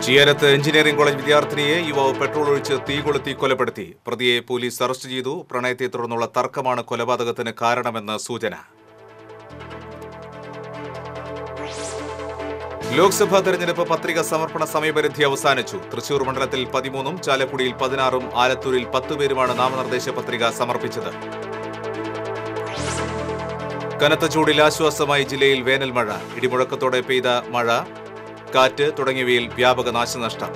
ചിയാരത്ത് engineering college വിദ്യാർത്ഥിനിയെ യുവാവ് petrol ഒഴിച്ച് തീ കൊളുത്തി കൊലപ്പെടുത്തി. പ്രതിയെ പോലീസ് അറസ്റ്റ് ചെയ്തു. പ്രണയത്തെ തുടർന്നുള്ള തർക്കമാണ് കൊലപാതകത്തിന് കാരണമെന്ന് സൂചന. ലോക്സഭാ തെരഞ്ഞെടുപ്പ് പത്രിക സമർപ്പണ സമയപരിധി അവസാനിച്ചു. തൃശൂർ മണ്ഡലത്തിൽ 13ഉം ചാലക്കുടിയിൽ 16ഉം ആലത്തൂരിൽ 10 പേരുമാണ് നാമനിർദ്ദേശ പത്രിക സമർപ്പിച്ചത്. കനത്ത ചൂടിൽ ആശ്വാസമായി ജില്ലയിൽ വേനൽ മഴ. ഇടിമുഴക്കത്തോടെ പെയ്ത മഴ, കാറ്റ് തുടങ്ങിയവയിൽ വ്യാപക നാശനഷ്ടം.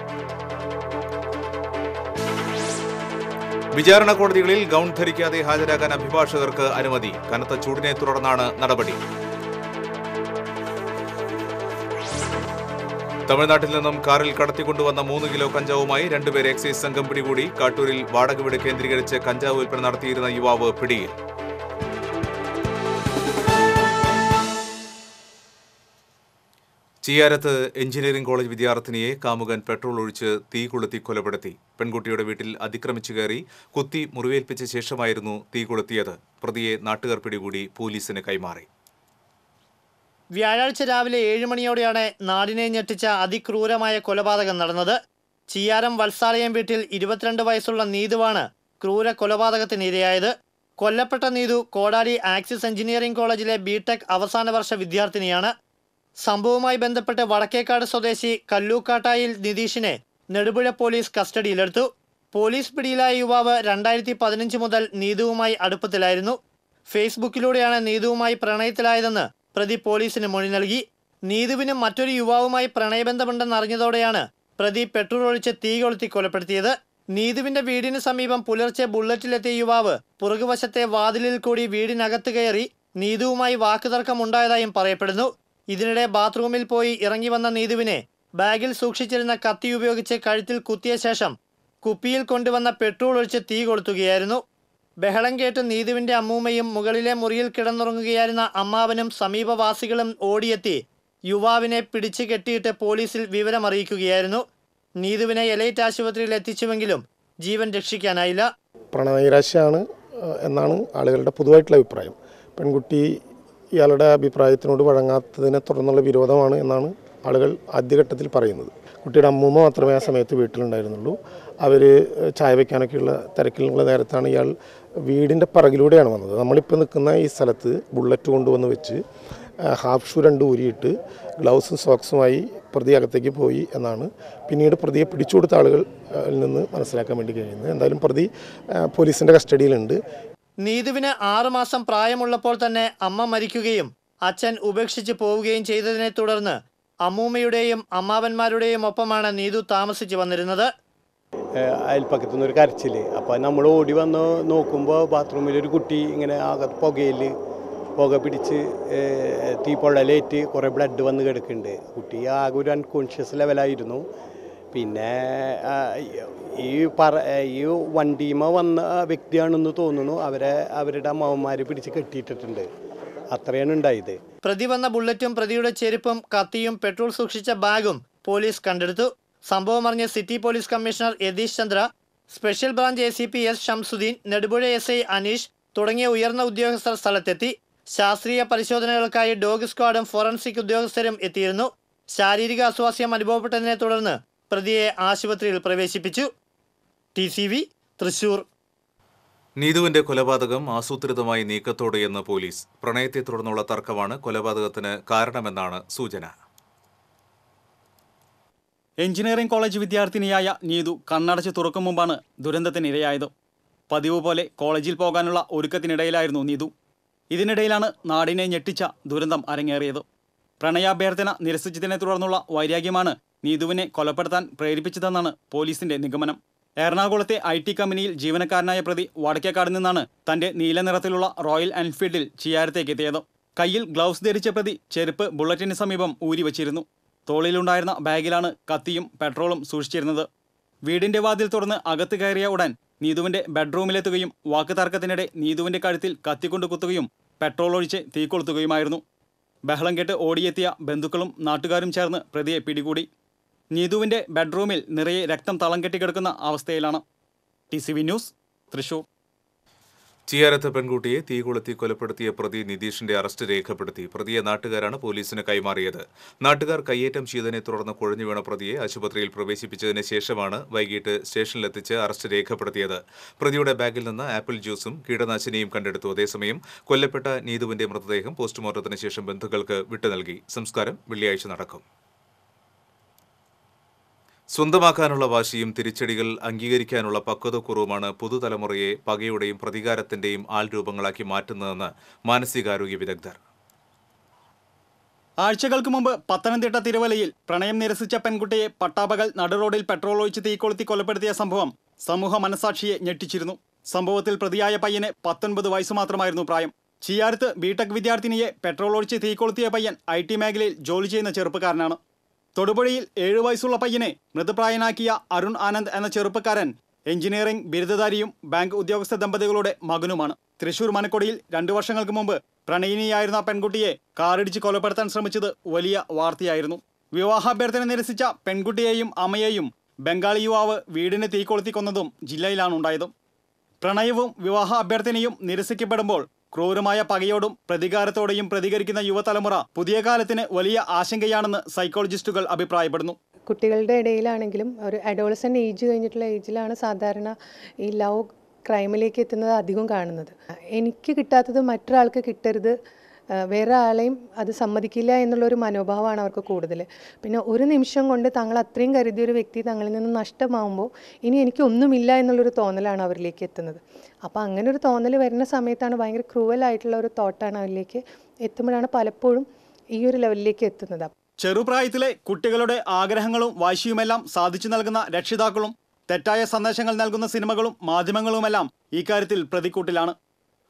വിചാരണ കോടതികളിൽ ഗൗൺ ധരിക്കാതെ ഹാജരാകാൻ അഭിഭാഷകർക്ക് അനുമതി. കനത്ത ചൂടിനെ തുടർന്നാണ് നടപടി. തമിഴ്നാട്ടിൽ നിന്നും കാറിൽ കടത്തിക്കൊണ്ടുവന്ന 3 കിലോ കഞ്ചാവുമായി 2 പേരെ എക്സൈസ് സംഘം പിടികൂടി. കാട്ടൂരിൽ വാടക വീട് കേന്ദ്രീകരിച്ച് കഞ്ചാവ് വിൽപ്പന നടത്തിയിരുന്ന യുവാവ് പിടിയിൽ. ചിയാരത്ത് എഞ്ചിനീയറിംഗ് കോളേജ് വിദ്യാർത്ഥിനിയെ കാമുകൻ പെട്രോൾ ഒഴിച്ച് തീ കൊളുത്തി കൊലപ്പെടുത്തി. പെൺകുട്ടിയുടെ വീട്ടിൽ അതിക്രമിച്ചു കയറി കുത്തി മുറിവേൽപ്പിച്ച ശേഷമായിരുന്നു തീ കൊളുത്തിയത്. പ്രതിയെ നാട്ടുകാർ പിടികൂടി പോലീസിന് കൈമാറി. വ്യാഴാഴ്ച രാവിലെ 7 മണിയോടെയാണ് നാടിനെ ഞെട്ടിച്ച അതിക്രൂരമായ കൊലപാതകം നടന്നത്. ചിയാരം വത്സാലയം വീട്ടിൽ 22 വയസ്സുള്ള നീതുവാണ് ക്രൂര കൊലപാതകത്തിനിരയായത്. കൊല്ലപ്പെട്ട നീതു കോടാലി ആക്സിസ് എഞ്ചിനീയറിംഗ് കോളേജിലെ ബിടെക് അവസാന വർഷ വിദ്യാർത്ഥിനിയാണ്. സംഭവവുമായി ബന്ധപ്പെട്ട് വടക്കേക്കാട് സ്വദേശി കല്ലൂക്കാട്ടായിൽ നിതീഷിനെ നെടുപുഴ പോലീസ് കസ്റ്റഡിയിലെടുത്തു. പോലീസ് പിടിയിലായ യുവാവ് 2015 മുതൽ നീതുവുമായി അടുപ്പത്തിലായിരുന്നു. ഫേസ്ബുക്കിലൂടെയാണ് നീതുവുമായി പ്രണയത്തിലായതെന്ന് പ്രതി പോലീസിന് മൊഴി നൽകി. നീതുവിനും മറ്റൊരു യുവാവുമായി പ്രണയബന്ധമുണ്ടെന്നറിഞ്ഞതോടെയാണ് പ്രതി പെട്രോൾ ഒഴിച്ച് തീ കൊളുത്തി കൊലപ്പെടുത്തിയത്. നീതുവിന്റെ വീടിന് സമീപം പുലർച്ചെ ബുള്ളറ്റിലെത്തിയ യുവാവ് പുറകുവശത്തെ വാതിലിൽ കൂടി വീടിനകത്ത് കയറി നീതുവുമായി വാക്കുതർക്കമുണ്ടായതായും പറയപ്പെടുന്നു. ഇതിനിടെ ബാത്റൂമിൽ പോയി ഇറങ്ങി വന്ന നീതുവിനെ ബാഗിൽ സൂക്ഷിച്ചിരുന്ന കത്തി ഉപയോഗിച്ച് കഴുത്തിൽ കുത്തിയ ശേഷം കുപ്പിയിൽ കൊണ്ടുവന്ന പെട്രോൾ ഒഴിച്ച് തീ കൊളുത്തുകയായിരുന്നു. ബഹളം കേട്ട് നീതുവിന്റെ അമ്മൂമ്മയും മുകളിലെ മുറിയിൽ കിടന്നുറങ്ങുകയായിരുന്ന അമ്മാവനും സമീപവാസികളും ഓടിയെത്തി യുവാവിനെ പിടിച്ചു കെട്ടിയിട്ട് പോലീസിൽ വിവരമറിയിക്കുകയായിരുന്നു. നീതുവിനെ എലൈറ്റ് ആശുപത്രിയിൽ എത്തിച്ചുവെങ്കിലും ജീവൻ രക്ഷിക്കാനായില്ല. പ്രണയനിരാശയാണ് എന്നാണ് ആളുകളുടെ പൊതുവായിട്ടുള്ള അഭിപ്രായം. പെൺകുട്ടി ഇയാളുടെ അഭിപ്രായത്തിനോട് വഴങ്ങാത്തതിനെ തുടർന്നുള്ള വിരോധമാണ് എന്നാണ് ആളുകൾ ആദ്യഘട്ടത്തിൽ പറയുന്നത്. കുട്ടിയുടെ അമ്മൂമ്മ മാത്രമേ ആ സമയത്ത് വീട്ടിലുണ്ടായിരുന്നുള്ളൂ. അവർ ചായ വയ്ക്കാനൊക്കെയുള്ള തിരക്കിലുള്ള നേരത്താണ് ഇയാൾ വീടിൻ്റെ പിറകിലൂടെയാണ് വന്നത്. നമ്മളിപ്പോൾ നിൽക്കുന്ന ഈ സ്ഥലത്ത് ബുള്ളറ്റ് കൊണ്ടുവന്ന് വെച്ച് ഹാഫ് ഷൂ 2 ഊരിയിട്ട് ഗ്ലൗസും സോക്സുമായി പ്രതി അകത്തേക്ക് പോയി എന്നാണ് പിന്നീട് പ്രതിയെ പിടിച്ചുകൊടുത്ത ആളുകളിൽ നിന്ന് മനസ്സിലാക്കാൻ വേണ്ടി കഴിയുന്നത്. എന്തായാലും പ്രതി പോലീസിൻ്റെ കസ്റ്റഡിയിലുണ്ട്. നീതുവിന് 6 മാസം പ്രായമുള്ളപ്പോൾ തന്നെ അമ്മ മരിക്കുകയും അച്ഛൻ ഉപേക്ഷിച്ച് പോവുകയും ചെയ്തതിനെ തുടർന്ന് അമ്മൂമ്മയുടെയും അമ്മാവന്മാരുടെയും ഒപ്പമാണ് നീതു താമസിച്ചു വന്നിരുന്നത്. അയൽപ്പക്കത്തുനിന്ന് ഒരു കരച്ചിൽ. അപ്പോൾ നമ്മൾ ഓടി വന്ന് നോക്കുമ്പോൾ ബാത്റൂമിലൊരു കുട്ടി ഇങ്ങനെ പുക പിടിച്ച് തീപ്പൊള്ളലേറ്റ് കുറേ ബ്ലഡ് വന്ന് കിടക്കുന്നുണ്ട്. കുട്ടി ആകെ ഒരു അൺകോൺഷ്യസ് ലെവലായിരുന്നു. പിന്നെ ഈ വണ്ടിമ വന്ന വ്യക്തിയാണെന്ന് തോന്നുന്നു. അവരുടെ അമ്മാവന്മാർ പിടിച്ച് കെട്ടിയിട്ടിട്ടുണ്ട്. അത്രയാണ് ഉണ്ടായത്. പ്രതി വന്ന ബുള്ളറ്റും പ്രതിയുടെ ചെരുപ്പും കത്തിയും പെട്രോൾ സൂക്ഷിച്ച ബാഗും പോലീസ് കണ്ടെടുത്തു. സംഭവം അറിഞ്ഞ city police commissioner Yathish Chandra, special branch ACP S Shamsuddin, Nedupuzha SI Aneesh തുടങ്ങിയ ഉയർന്ന ഉദ്യോഗസ്ഥർ സ്ഥലത്തെത്തി. ശാസ്ത്രീയ പരിശോധനകൾക്കായി ഡോഗ് സ്ക്വാഡും ഫോറൻസിക് ഉദ്യോഗസ്ഥരും എത്തിയിരുന്നു. ശാരീരിക അസ്വാസ്ഥ്യം അനുഭവപ്പെട്ടതിനെ തുടർന്ന് പ്രതിയെ ആശുപത്രിയിൽ പ്രവേശിപ്പിച്ചു. TCV തൃശൂർ. നീതുവിന്റെ കൊലപാതകം ആസൂത്രിതമായി നീക്കത്തോടെയെന്ന് പോലീസ്. പ്രണയത്തെ തുടർന്നുള്ള തർക്കമാണ് കൊലപാതകത്തിന് കാരണമെന്നാണ് സൂചന. എഞ്ചിനീയറിംഗ് കോളേജ് വിദ്യാർത്ഥിനിയായ നീതു കണ്ണടച്ച് തുറക്കും മുമ്പാണ് ദുരന്തത്തിനിരയായത്. പതിവ് പോലെ കോളേജിൽ പോകാനുള്ള ഒരുക്കത്തിനിടയിലായിരുന്നു നീതു. ഇതിനിടയിലാണ് നാടിനെ ഞെട്ടിച്ച ദുരന്തം അരങ്ങേറിയത്. പ്രണയാഭ്യർത്ഥന നിരസിച്ചതിനെ തുടർന്നുള്ള വൈരാഗ്യമാണ് നീതുവിനെ കൊലപ്പെടുത്താൻ പ്രേരിപ്പിച്ചതെന്നാണ് പോലീസിന്റെ നിഗമനം. എറണാകുളത്തെ IT കമ്പനിയിൽ ജീവനക്കാരനായ പ്രതി വടക്കേക്കാട് നിന്നാണ് തന്റെ നീല നിറത്തിലുള്ള റോയൽ എൻഫീൽഡിൽ ചിയാരത്തേക്ക് എത്തിയത്. കയ്യിൽ ഗ്ലൗസ് ധരിച്ച പ്രതി ചെരുപ്പ് ബുള്ളറ്റിന് സമീപം ഊരി വച്ചിരുന്നു. തോളിലുണ്ടായിരുന്ന ബാഗിലാണ് കത്തിയും പെട്രോളും സൂക്ഷിച്ചിരുന്നത്. വീടിന്റെ വാതിൽ തുറന്ന് അകത്ത് കയറിയ ഉടൻ നീതുവിന്റെ ബെഡ്റൂമിലെത്തുകയും വാക്കുതർക്കത്തിനിടെ നീതുവിന്റെ കഴുത്തിൽ കത്തിക്കൊണ്ട് കുത്തുകയും പെട്രോൾ ഒഴിച്ച് തീ കൊളുത്തുകയുമായിരുന്നു. ബഹളം കേട്ട് ഓടിയെത്തിയ ബന്ധുക്കളും നാട്ടുകാരും ചേർന്ന് പ്രതിയെ പിടികൂടി. നീതുവിന്റെ ബെഡ്റൂമിൽ നിറയെ രക്തം തളം കെട്ടിക്കിടക്കുന്ന അവസ്ഥയിലാണ്. TCV news Thrissur. ചിയാരത്ത് പെൺകുട്ടിയെ തീ കൊളുത്തി കൊലപ്പെടുത്തിയ പ്രതി നിതീഷിന്റെ അറസ്റ്റ് രേഖപ്പെടുത്തി. പ്രതിയെ നാട്ടുകാരാണ് പോലീസിന് കൈമാറിയത്. നാട്ടുകാർ കയ്യേറ്റം ചെയ്തതിനെ തുടർന്ന് കുഴഞ്ഞു വീണ പ്രതിയെ ആശുപത്രിയിൽ പ്രവേശിപ്പിച്ചതിന് ശേഷമാണ് വൈകിട്ട് സ്റ്റേഷനിലെത്തിച്ച് അറസ്റ്റ് രേഖപ്പെടുത്തിയത്. പ്രതിയുടെ ബാഗിൽ നിന്ന് ആപ്പിൾ ജ്യൂസും കീടനാശിനിയും കണ്ടെടുത്തു. അതേസമയം കൊല്ലപ്പെട്ട നീതുവിന്റെ മൃതദേഹം പോസ്റ്റ്മോർട്ടത്തിന് ശേഷം ബന്ധുക്കൾക്ക് വിട്ടുനൽകി. സംസ്കാരം വെള്ളിയാഴ്ച നടക്കും. സ്വന്തമാക്കാനുള്ള വാശിയും തിരിച്ചടികൾ അംഗീകരിക്കാനുള്ള പക്വതക്കുറവുമാണ് പുതുതലമുറയെ പകയുടെയും പ്രതികാരത്തിന്റെയും ആൾരൂപങ്ങളാക്കി മാറ്റുന്നതെന്ന് മാനസികാരോഗ്യ വിദഗ്ധർ. ആഴ്ചകൾക്ക് മുമ്പ് പത്തനംതിട്ട തിരുവല്ലയിൽ പ്രണയം നിരസിച്ച പെൺകുട്ടിയെ പട്ടാപകൽ നടുറോഡിൽ പെട്രോൾ ഒഴിച്ച് തീകൊളുത്തി കൊലപ്പെടുത്തിയ സംഭവം സമൂഹ മനസാക്ഷിയെ ഞെട്ടിച്ചിരുന്നു. സംഭവത്തിൽ പ്രതിയായ പയ്യന് 19 വയസ്സ് മാത്രമായിരുന്നു പ്രായം. ചിയാരത്ത് ബിടെക് വിദ്യാർത്ഥിനിയെ പെട്രോൾ ഒഴിച്ച് തീകൊളുത്തിയ പയ്യൻ IT മേഖലയിൽ ജോലി ചെയ്യുന്ന ചെറുപ്പക്കാരനാണ്. തൊടുപുഴയിൽ 7 വയസ്സുള്ള പയ്യനെ മൃതപ്രായനാക്കിയ അരുൺ ആനന്ദ് എന്ന ചെറുപ്പക്കാരൻ എഞ്ചിനീയറിംഗ് ബിരുദധാരിയും ബാങ്ക് ഉദ്യോഗസ്ഥ ദമ്പതികളുടെ മകനുമാണ്. തൃശൂർ മനക്കൊടിയിൽ 2 വർഷങ്ങൾക്ക് മുമ്പ് പ്രണയിനിയായിരുന്ന പെൺകുട്ടിയെ കാറിടിച്ച് കൊലപ്പെടുത്താൻ ശ്രമിച്ചത് വലിയ വാർത്തയായിരുന്നു. വിവാഹാഭ്യർത്ഥന നിരസിച്ച പെൺകുട്ടിയെയും അമ്മയെയും ബംഗാളി യുവാവ് വീടിന് തീകൊളുത്തി കൊന്നതും ജില്ലയിലാണുണ്ടായത്. പ്രണയവും വിവാഹ അഭ്യർത്ഥനയും നിരസിക്കപ്പെടുമ്പോൾ ക്രൂരമായ പകയോടും പ്രതികാരത്തോടെയും പ്രതികരിക്കുന്ന യുവതലമുറ പുതിയ കാലത്തിന് വലിയ ആശങ്കയാണെന്ന് സൈക്കോളജിസ്റ്റുകൾ അഭിപ്രായപ്പെടുന്നു. കുട്ടികളുടെ ഇടയിലാണെങ്കിലും ഒരു അഡോളസെൻ്റ് ഏജ് കഴിഞ്ഞിട്ടുള്ള ഏജിലാണ് സാധാരണ ഈ ലവ് ക്രൈമിലേക്ക് എത്തുന്നത് അധികം കാണുന്നത്. എനിക്ക് കിട്ടാത്തത് മറ്റൊരാൾക്ക് കിട്ടരുത്, വേറെ ആളെയും അത് സമ്മതിക്കില്ല എന്നുള്ളൊരു മനോഭാവമാണ് അവർക്ക് കൂടുതൽ. പിന്നെ ഒരു നിമിഷം കൊണ്ട് തങ്ങൾ അത്രയും കരുതിയൊരു വ്യക്തി തങ്ങളിൽ നിന്ന് നഷ്ടമാകുമ്പോൾ ഇനി എനിക്കൊന്നുമില്ല എന്നുള്ളൊരു തോന്നലാണ് അവരിലേക്ക് എത്തുന്നത്. അപ്പോൾ അങ്ങനെ ഒരു തോന്നൽ വരുന്ന സമയത്താണ് ഭയങ്കര ക്രൂവലായിട്ടുള്ള ഒരു തോട്ടാണ് അവരിലേക്ക് എത്തുമ്പോഴാണ് പലപ്പോഴും ഈ ഒരു ലെവലിലേക്ക് എത്തുന്നത്. ചെറുപ്രായത്തിലെ കുട്ടികളുടെ ആഗ്രഹങ്ങളും വാശിയുമെല്ലാം സാധിച്ചു നൽകുന്ന രക്ഷിതാക്കളും തെറ്റായ സന്ദേശങ്ങൾ നൽകുന്ന സിനിമകളും മാധ്യമങ്ങളുമെല്ലാം ഇക്കാര്യത്തിൽ പ്രതിക്കൂട്ടിലാണ്.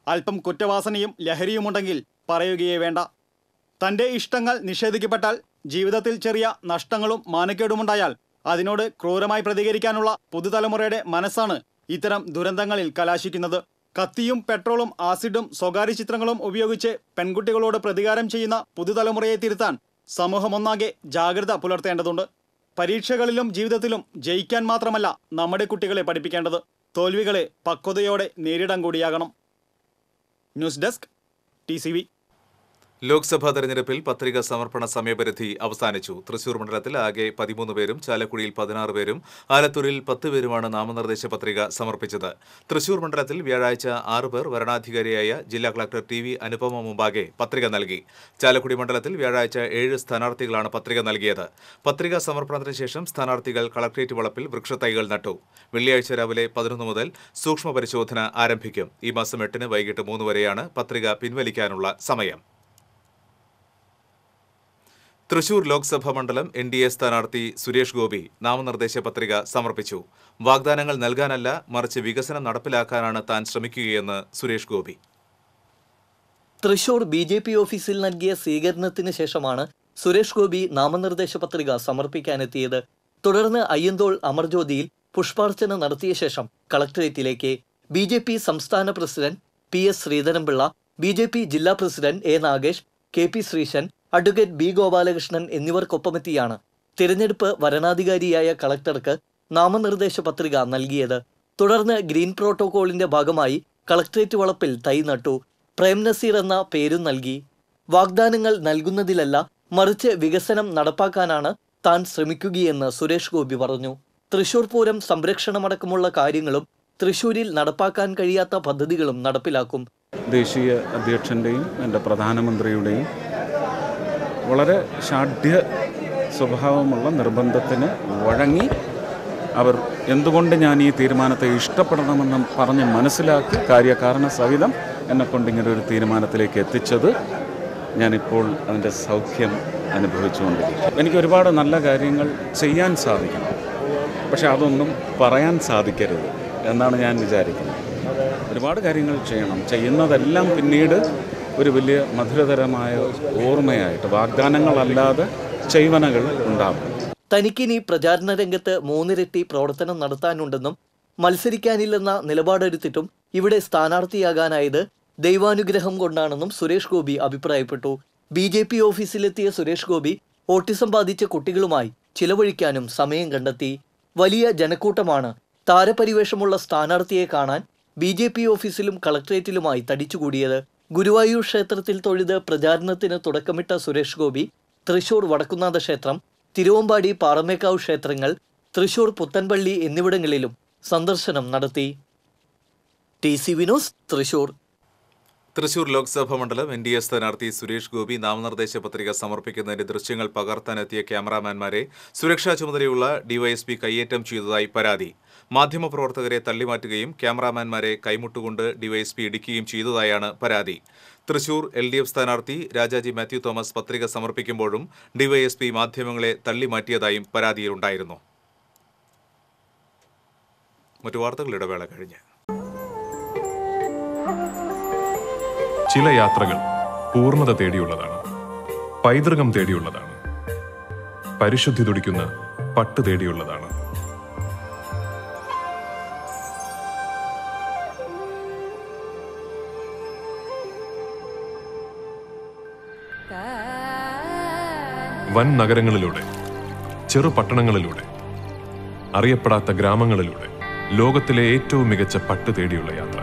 അല്പം കുറ്റവാസനയും ലഹരിയുമുണ്ടെങ്കിൽ പറയുകയേ വേണ്ട. തൻ്റെ ഇഷ്ടങ്ങൾ നിഷേധിക്കപ്പെട്ടാൽ, ജീവിതത്തിൽ ചെറിയ നഷ്ടങ്ങളും മാനക്കേടുമുണ്ടായാൽ അതിനോട് ക്രൂരമായി പ്രതികരിക്കാനുള്ള പുതുതലമുറയുടെ മനസ്സാണ് ഇത്തരം ദുരന്തങ്ങളിൽ കലാശിക്കുന്നത്. കത്തിയും പെട്രോളും ആസിഡും സ്വകാര്യ ചിത്രങ്ങളും ഉപയോഗിച്ച് പെൺകുട്ടികളോട് പ്രതികാരം ചെയ്യുന്ന പുതുതലമുറയെ തിരുത്താൻ സമൂഹമൊന്നാകെ ജാഗ്രത പുലർത്തേണ്ടതുണ്ട്. പരീക്ഷകളിലും ജീവിതത്തിലും ജയിക്കാൻ മാത്രമല്ല നമ്മുടെ കുട്ടികളെ പഠിപ്പിക്കേണ്ടത്, തോൽവികളെ പക്വതയോടെ നേരിടാൻ കൂടിയാകണം. News desk TCV. ലോക്സഭാ തെരഞ്ഞെടുപ്പിൽ പത്രിക സമർപ്പണ സമയപരിധി അവസാനിച്ചു. തൃശൂർ മണ്ഡലത്തിൽ ആകെ 13 പേരും ചാലക്കുടിയിൽ 16 പേരും ആലത്തൂരിൽ 10 പേരുമാണ് നാമനിർദ്ദേശ പത്രിക സമർപ്പിച്ചത്. തൃശൂർ മണ്ഡലത്തിൽ വ്യാഴാഴ്ച 6 പേർ വരണാധികാരിയായ ജില്ലാ കളക്ടർ TV അനുപമ മുമ്പാകെ പത്രിക നൽകി. ചാലക്കുടി മണ്ഡലത്തിൽ വ്യാഴാഴ്ച 7 സ്ഥാനാർത്ഥികളാണ് പത്രിക നൽകിയത്. പത്രിക സമർപ്പണത്തിന് ശേഷം സ്ഥാനാർത്ഥികൾ കളക്ട്രേറ്റ് വളപ്പിൽ വൃക്ഷത്തൈകൾ നട്ടു. വെള്ളിയാഴ്ച രാവിലെ 11 മുതൽ സൂക്ഷ്മ പരിശോധന ആരംഭിക്കും. ഈ മാസം 8 വൈകിട്ട് 3 വരെയാണ് പത്രിക പിൻവലിക്കാനുള്ള സമയം. തൃശൂർ ലോക്സഭാ മണ്ഡലം NDA സ്ഥാനാർത്ഥി സുരേഷ് ഗോപി നാമനിർദ്ദേശ പത്രിക സമർപ്പിച്ചു. വാഗ്ദാനങ്ങൾ നൽകാനല്ല, മറിച്ച് വികസനം നടപ്പിലാക്കാനാണ് താൻ ശ്രമിക്കുകയെന്ന് സുരേഷ് ഗോപി. തൃശൂർ BJP ഓഫീസിൽ നൽകിയ സ്വീകരണത്തിന് ശേഷമാണ് സുരേഷ് ഗോപി നാമനിർദ്ദേശ പത്രിക സമർപ്പിക്കാനെത്തിയത്. തുടർന്ന് അയ്യന്തോൾ അമർജ്യോതിയിൽ പുഷ്പാർച്ചന നടത്തിയ ശേഷം കളക്ടറേറ്റിലേക്ക്. BJP സംസ്ഥാന പ്രസിഡന്റ് PS ശ്രീധരൻപിള്ള, BJP ജില്ലാ president A Nagesh, KP Sreesan, advocate B Gopalakrishnan എന്നിവർക്കൊപ്പമെത്തിയാണ് തിരഞ്ഞെടുപ്പ് വരണാധികാരിയായ കളക്ടർക്ക് നാമനിർദ്ദേശ പത്രിക നൽകിയത്. തുടർന്ന് ഗ്രീൻ പ്രോട്ടോകോളിന്റെ ഭാഗമായി കളക്ടറേറ്റ് വളപ്പിൽ തൈ നട്ടു. പ്രേം നസീർ എന്ന പേരും നൽകി. വാഗ്ദാനങ്ങൾ നൽകുന്നതിലല്ല, മറിച്ച് വികസനം നടപ്പാക്കാനാണ് താൻ ശ്രമിക്കുകയെന്ന് സുരേഷ് ഗോപി പറഞ്ഞു. തൃശൂർ പൂരം സംരക്ഷണമടക്കമുള്ള കാര്യങ്ങളും തൃശൂരിൽ നടപ്പാക്കാൻ കഴിയാത്ത പദ്ധതികളും നടപ്പിലാക്കും. ദേശീയ അധ്യക്ഷൻ്റെയും എൻ്റെ പ്രധാനമന്ത്രിയുടെയും വളരെ ഷാഢ്യ സ്വഭാവമുള്ള നിർബന്ധത്തിന് വഴങ്ങി അവർ എന്തുകൊണ്ട് ഞാൻ ഈ തീരുമാനത്തെ ഇഷ്ടപ്പെടണമെന്നും പറഞ്ഞ് മനസ്സിലാക്കി കാര്യകാരണ സഹിതം എന്നെക്കൊണ്ട് ഇങ്ങനെ ഒരു തീരുമാനത്തിലേക്ക് എത്തിച്ചത് ഞാനിപ്പോൾ അതിൻ്റെ സൗഖ്യം അനുഭവിച്ചുകൊണ്ടിരിക്കും. എനിക്ക് ഒരുപാട് നല്ല കാര്യങ്ങൾ ചെയ്യാൻ സാധിക്കണം, പക്ഷെ അതൊന്നും പറയാൻ സാധിക്കരുത് എന്നാണ് ഞാൻ വിചാരിക്കുന്നത്. ഒരുപാട് കാര്യങ്ങൾ ചെയ്യണം, ചെയ്യുന്നതെല്ലാം പിന്നീട് ഒരു വലിയ മധുരതരമായ ഓർമ്മയായിട്ട്, വാഗ്ദാനങ്ങളല്ലാതെ ചെയ്വനകൾ ഉണ്ടാകും. തനിക്കിനി പ്രചാരണ രംഗത്ത് 3 ഇരട്ടി പ്രവർത്തനം നടത്താനുണ്ടെന്നും മത്സരിക്കാനില്ലെന്ന നിലപാടെടുത്തിട്ടും ഇവിടെ സ്ഥാനാർത്ഥിയാകാനായത് ദൈവാനുഗ്രഹം കൊണ്ടാണെന്നും സുരേഷ് ഗോപി അഭിപ്രായപ്പെട്ടു. BJP ഓഫീസിലെത്തിയ സുരേഷ് ഗോപി ഓട്ടിസം ബാധിച്ച കുട്ടികളുമായി ചിലവഴിക്കാനും സമയം കണ്ടെത്തി. വലിയ ജനക്കൂട്ടമാണ് താരപരിവേഷമുള്ള സ്ഥാനാർത്ഥിയെ കാണാൻ BJP ഓഫീസിലും കളക്ട്രേറ്റിലുമായി തടിച്ചുകൂടിയത്. ഗുരുവായൂർ ക്ഷേത്രത്തിൽ തൊഴുത് പ്രചാരണത്തിന് തുടക്കമിട്ട സുരേഷ് ഗോപി തൃശൂർ വടക്കുന്നാഥ ക്ഷേത്രം, തിരുവമ്പാടി പാറമേക്കാവ് ക്ഷേത്രങ്ങൾ, തൃശൂർ പുത്തൻപള്ളി എന്നിവിടങ്ങളിലും സന്ദർശനം നടത്തി. TCV news, Thrissur. തൃശൂർ ലോക്സഭാ മണ്ഡലം NDA സ്ഥാനാർത്ഥി സുരേഷ് ഗോപി നാമനിർദ്ദേശ പത്രിക സമർപ്പിക്കുന്നതിന്റെ ദൃശ്യങ്ങൾ പകർത്താനെത്തിയ ക്യാമറാമാൻമാരെ സുരക്ഷാ ചുമതലയുള്ള ഡിവൈഎസ്പി കയ്യേറ്റം ചെയ്തതായി പരാതി. മാധ്യമപ്രവർത്തകരെ തള്ളിമാറ്റുകയും ക്യാമറാമാൻമാരെ കൈമുട്ടുകൊണ്ട് ഡിവൈഎസ്പി ഇടിക്കുകയും ചെയ്തതായാണ് പരാതി. തൃശൂർ LDF സ്ഥാനാർത്ഥി രാജാജി മാത്യു തോമസ് പത്രിക സമർപ്പിക്കുമ്പോഴും ഡിവൈഎസ്പി മാധ്യമങ്ങളെ തള്ളിമാറ്റിയതായും പരാതിയിലുണ്ടായിരുന്നു. മറ്റു വാർത്തകൾ ഇടവേള കഴിഞ്ഞ്. ചില യാത്രകൾ പൂർണ്ണത തേടിയുള്ളതാണ്, പൈതൃകം തേടിയുള്ളതാണ്, പരിശുദ്ധി തുടിക്കുന്ന പട്ട് തേടിയുള്ളതാണ്. വൻ നഗരങ്ങളിലൂടെ, ചെറു പട്ടണങ്ങളിലൂടെ, അറിയപ്പെടാത്ത ഗ്രാമങ്ങളിലൂടെ ലോകത്തിലെ ഏറ്റവും മികച്ച പട്ട് തേടിയുള്ള യാത്ര.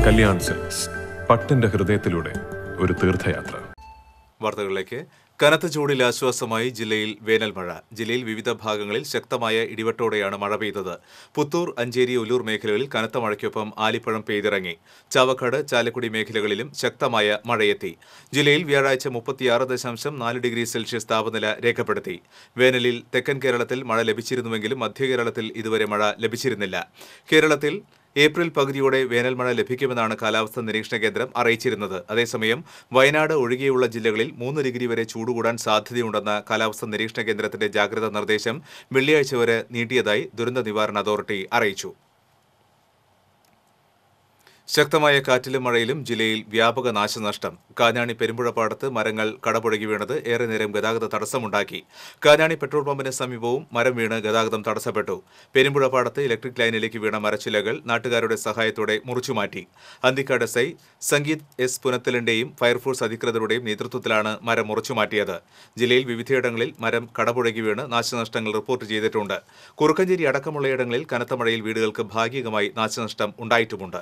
കല്യാൺ സിൽക്സ്, പട്ടിന്റെ ഹൃദയത്തിലൂടെ ഒരു തീർത്ഥയാത്ര. വാർത്തകളിലേക്ക്. കനത്ത ചൂടിൽ ആശ്വാസമായി ജില്ലയിൽ വേനൽ മഴ. ജില്ലയിൽ വിവിധ ഭാഗങ്ങളിൽ ശക്തമായ ഇടിവെട്ടോടെയാണ് മഴ പെയ്തത്. പുത്തൂർ, അഞ്ചേരി, ഒല്ലൂർ മേഖലകളിൽ കനത്ത മഴയ്ക്കൊപ്പം ആലിപ്പഴം പെയ്തിറങ്ങി. ചാവക്കാട്, ചാലക്കുടി മേഖലകളിലും ശക്തമായ മഴയെത്തി. ജില്ലയിൽ വ്യാഴാഴ്ച 36.4 ഡിഗ്രി സെൽഷ്യസ് താപനില രേഖപ്പെടുത്തി. വേനലിൽ തെക്കൻ കേരളത്തിൽ മഴ ലഭിച്ചിരുന്നുവെങ്കിലും മധ്യ കേരളത്തിൽ ഇതുവരെ മഴ ലഭിച്ചിരുന്നില്ല. കേരളത്തിൽ ഏപ്രിൽ പകുതിയോടെ വേനൽ മഴ ലഭിക്കുമെന്നാണ് കാലാവസ്ഥാ നിരീക്ഷണ കേന്ദ്രം അറിയിച്ചിരുന്നത്. അതേസമയം വയനാട് ഒഴികെയുള്ള ജില്ലകളിൽ 3 ഡിഗ്രി വരെ ചൂടുകൂടാൻ സാധ്യതയുണ്ടെന്ന കാലാവസ്ഥാ നിരീക്ഷണ കേന്ദ്രത്തിന്റെ ജാഗ്രതാ നിർദ്ദേശം വെള്ളിയാഴ്ച വരെ നീട്ടിയതായി ദുരന്ത നിവാരണ അതോറിറ്റി അറിയിച്ചു. ശക്തമായ കാറ്റിലും മഴയിലും ജില്ലയിൽ വ്യാപക നാശനഷ്ടം. കാഞ്ഞാണി പെരുമ്പുഴപ്പാടത്ത് മരങ്ങൾ കടപുഴകി വീണത് ഏറെ നേരം ഗതാഗത തടസ്സമുണ്ടാക്കി. കാഞ്ഞാണി പെട്രോൾ പമ്പിന് സമീപവും മരം വീണ് ഗതാഗതം തടസ്സപ്പെട്ടു. പെരുമ്പുഴപ്പാടത്ത് ഇലക്ട്രിക് ലൈനിലേക്ക് വീണ മരച്ചിലകൾ നാട്ടുകാരുടെ സഹായത്തോടെ മുറിച്ചുമാറ്റി. അന്തിക്കാട് SI സംഗീത് S പുനത്തലിന്റെയും ഫയർഫോഴ്സ് അധികൃതരുടെയും നേതൃത്വത്തിലാണ് മരം മുറിച്ചുമാറ്റിയത്. ജില്ലയിൽ വിവിധയിടങ്ങളിൽ മരം കടപുഴകി വീണ് നാശനഷ്ടങ്ങൾ റിപ്പോർട്ട് ചെയ്തിട്ടുണ്ട്. കുറുക്കഞ്ചേരി അടക്കമുള്ളയിടങ്ങളിൽ കനത്ത മഴയിൽ വീടുകൾക്ക് ഭാഗികമായി നാശനഷ്ടം ഉണ്ടായിട്ടുമുണ്ട്.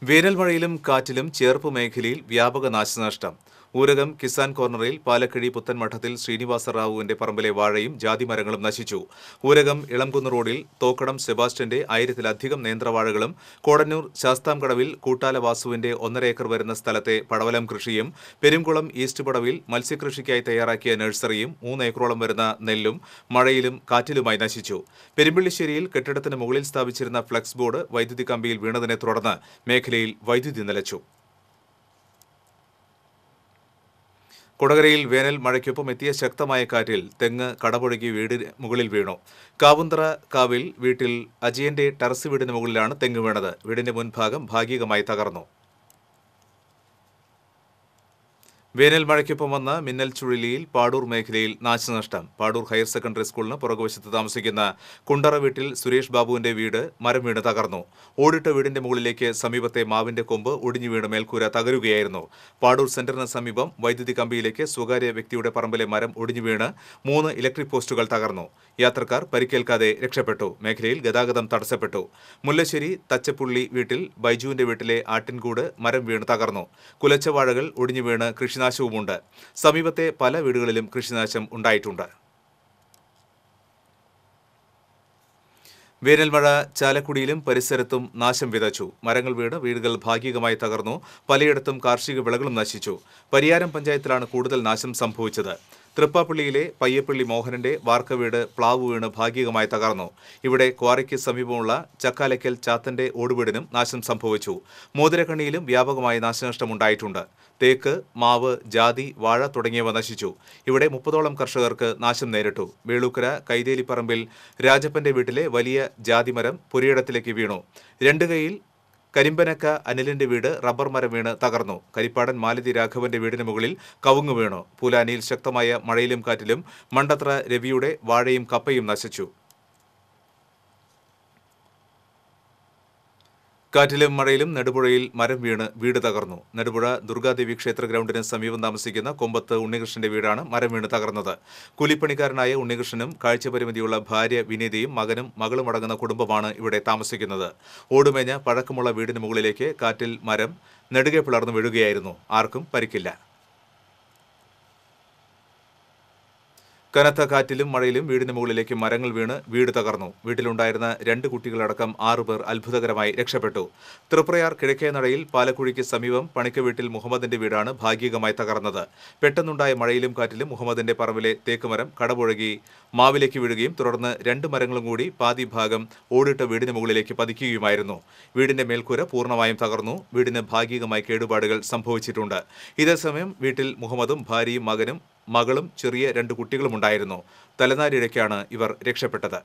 വേനൽ മഴയിലും കാറ്റിലും ചേർപ്പ് മേഖലയിൽ വ്യാപക നാശനഷ്ടം. ഊരകം കിസാൻ കോർണറിൽ പാലക്കഴി പുത്തൻമഠത്തിൽ ശ്രീനിവാസ റാവുവിന്റെ പറമ്പിലെ വാഴയും ജാതിമരങ്ങളും നശിച്ചു. ഊരകം ഇളംകുന്ന് റോഡിൽ തോക്കടം സെബാസ്റ്റ്യന്റെ 1000-ലധികം നേന്ത്രവാഴകളും, കോടന്നൂർ ശാസ്താംകടവിൽ കൂട്ടാല വാസുവിന്റെ 1.5 ഏക്കർ വരുന്ന സ്ഥലത്തെ പടവലം കൃഷിയും, പെരുംകുളം ഈസ്റ്റ് പടവിൽ മത്സ്യകൃഷിക്കായി തയ്യാറാക്കിയ നഴ്സറിയും 3 ഏക്കറോളം വരുന്ന നെല്ലും മഴയിലും കാറ്റിലുമായി നശിച്ചു. പെരുമ്പള്ളിശ്ശേരിയിൽ കെട്ടിടത്തിന് മുകളിൽ സ്ഥാപിച്ചിരുന്ന ഫ്ലക്സ് ബോർഡ് വൈദ്യുതി കമ്പിയിൽ വീണതിനെ തുടർന്ന് മേഖലയിൽ വൈദ്യുതി നിലച്ചു. കൊടകരയിൽ വേനൽ മഴയ്ക്കൊപ്പം എത്തിയ ശക്തമായ കാറ്റിൽ തെങ്ങ് കടപുഴകി വീടിന് മുകളിൽ വീണു. കാവുന്തറ കാവിൽ വീട്ടിൽ അജയന്റെ ടെറസ് വീടിന് മുകളിലാണ് തെങ്ങ് വീണത്. വീടിന്റെ മുൻഭാഗം ഭാഗികമായി തകർന്നു. വേനൽ മഴയ്ക്കൊപ്പം വന്ന മിന്നൽ ചുഴലിയിൽ പാടൂർ മേഖലയിൽ നാശനഷ്ടം. പാടൂർ ഹയർ സെക്കൻഡറി സ്കൂളിന് പുറകുവശത്ത് താമസിക്കുന്ന കുണ്ടറ വീട്ടിൽ സുരേഷ് ബാബുവിന്റെ വീട് മരം വീണ് തകർന്നു. ഓടിട്ട വീടിന്റെ മുകളിലേക്ക് സമീപത്തെ മാവിന്റെ കൊമ്പ് ഒടിഞ്ഞു വീണ് മേൽക്കൂര തകരുകയായിരുന്നു. പാടൂർ സെന്ററിന് സമീപം വൈദ്യുതി കമ്പിയിലേക്ക് സ്വകാര്യ വ്യക്തിയുടെ പറമ്പിലെ മരം ഒടിഞ്ഞു വീണ് 3 ഇലക്ട്രിക് പോസ്റ്റുകൾ തകർന്നു. യാത്രക്കാർ പരിക്കേൽക്കാതെ രക്ഷപ്പെട്ടു. മേഖലയിൽ ഗതാഗതം തടസ്സപ്പെട്ടു. മുല്ലശ്ശേരി തച്ചപ്പുള്ളി വീട്ടിൽ ബൈജുവിന്റെ വീട്ടിലെ ആട്ടിൻകൂട് മരം വീണ് തകർന്നു. കുലച്ചവാഴകൾ ഒടിഞ്ഞു വീണ് കൃഷിനാശവുമുണ്ട്. സമീപത്തെ പല വീടുകളിലും കൃഷിനാശം ഉണ്ടായിട്ടുണ്ട്. വേനൽമഴ ചാലക്കുടിയിലും പരിസരത്തും നാശം വിതച്ചു. മരങ്ങൾ വീണ് വീടുകൾ ഭാഗികമായി തകർന്നു. പലയിടത്തും കാർഷിക വിളകളും നശിച്ചു. പരിയാരം പഞ്ചായത്തിലാണ് കൂടുതൽ നാശം സംഭവിച്ചത്. തൃപ്പാപ്പള്ളിയിലെ പയ്യപ്പള്ളി മോഹനന്റെ വാർക്കവീട് പ്ലാവ് വീണ് ഭാഗികമായി തകർന്നു. ഇവിടെ ക്വാറിക്ക് സമീപമുള്ള ചക്കാലയ്ക്കൽ ചാത്തന്റെ ഓടുവീടിനും നാശം സംഭവിച്ചു. മോതിരക്കണ്ണിയിലും വ്യാപകമായ നാശനഷ്ടമുണ്ടായിട്ടുണ്ട്. തേക്ക്, മാവ്, ജാതി, വാഴ തുടങ്ങിയവ നശിച്ചു. ഇവിടെ 30ഓളം കർഷകർക്ക് നാശം നേരിട്ടു. വേളൂക്കര കൈതേലിപ്പറമ്പിൽ രാജപ്പന്റെ വീട്ടിലെ വലിയ ജാതിമരം പുരയിടത്തിലേക്ക് വീണു. രണ്ടുകൈയിൽ കരിമ്പനക്ക അനിലിന്റെ വീട് റബ്ബർ മരം വീണ് തകർന്നു. കരിപ്പാടൻ മാലതി രാഘവന്റെ വീടിന് മുകളിൽ കവുങ്ങ് വീണു. പൂലാനിയിൽ ശക്തമായ മഴയിലും കാറ്റിലും മണ്ടത്ര രവിയുടെ വാഴയും കപ്പയും നശിച്ചു. കാറ്റിലും മഴയിലും നെടുപുഴയിൽ മരം വീണ് വീട് തകർന്നു. നെടുപുഴ ദുർഗാദേവി ക്ഷേത്ര ഗ്രൗണ്ടിന് സമീപം താമസിക്കുന്ന കൊമ്പത്ത് ഉണ്ണികൃഷ്ണന്റെ വീടാണ് മരം വീണ് തകർന്നത്. കൂലിപ്പണിക്കാരനായ ഉണ്ണികൃഷ്ണനും കാഴ്ചപരിമിതിയുള്ള ഭാര്യ വിനീതയും മകനും മകളും അടങ്ങുന്ന കുടുംബമാണ് ഇവിടെ താമസിക്കുന്നത്. ഓടുമേഞ്ഞ പഴക്കമുള്ള വീടിന് മുകളിലേക്ക് കാറ്റിൽ മരം നെടുകെ പിളർന്നു വീഴുകയായിരുന്നു. ആർക്കും പരിക്കില്ല. കനത്ത കാറ്റിലും മഴയിലും വീടിന് മുകളിലേക്ക് മരങ്ങൾ വീണ് വീട് തകർന്നു. വീട്ടിലുണ്ടായിരുന്ന 2 കുട്ടികളടക്കം 6 പേർ അത്ഭുതകരമായി രക്ഷപ്പെട്ടു. തൃപ്രയാർ കിഴക്കേനടയിൽ പാലക്കുഴിക്ക് സമീപം പണിക്ക വീട്ടിൽ മുഹമ്മദിന്റെ വീടാണ് ഭാഗികമായി തകർന്നത്. പെട്ടെന്നുണ്ടായ മഴയിലും കാറ്റിലും മുഹമ്മദിന്റെ പറമ്പിലെ തേക്കുമരം കടപുഴകി മാവിലേക്ക് വീഴുകയും തുടർന്ന് 2 മരങ്ങളും കൂടി പാതി ഭാഗം ഓടിട്ട വീടിന് മുകളിലേക്ക് പതിക്കുകയുമായിരുന്നു. വീടിന്റെ മേൽക്കൂര പൂർണ്ണമായും തകർന്നു. വീടിന് ഭാഗികമായി കേടുപാടുകൾ സംഭവിച്ചിട്ടുണ്ട്. ഇതേസമയം വീട്ടിൽ മുഹമ്മദും ഭാര്യയും മകളും ചെറിയ 2 കുട്ടികളുമുണ്ടായിരുന്നു. തലനാരിഴയ്ക്കാണ് ഇവർ രക്ഷപ്പെട്ടത്.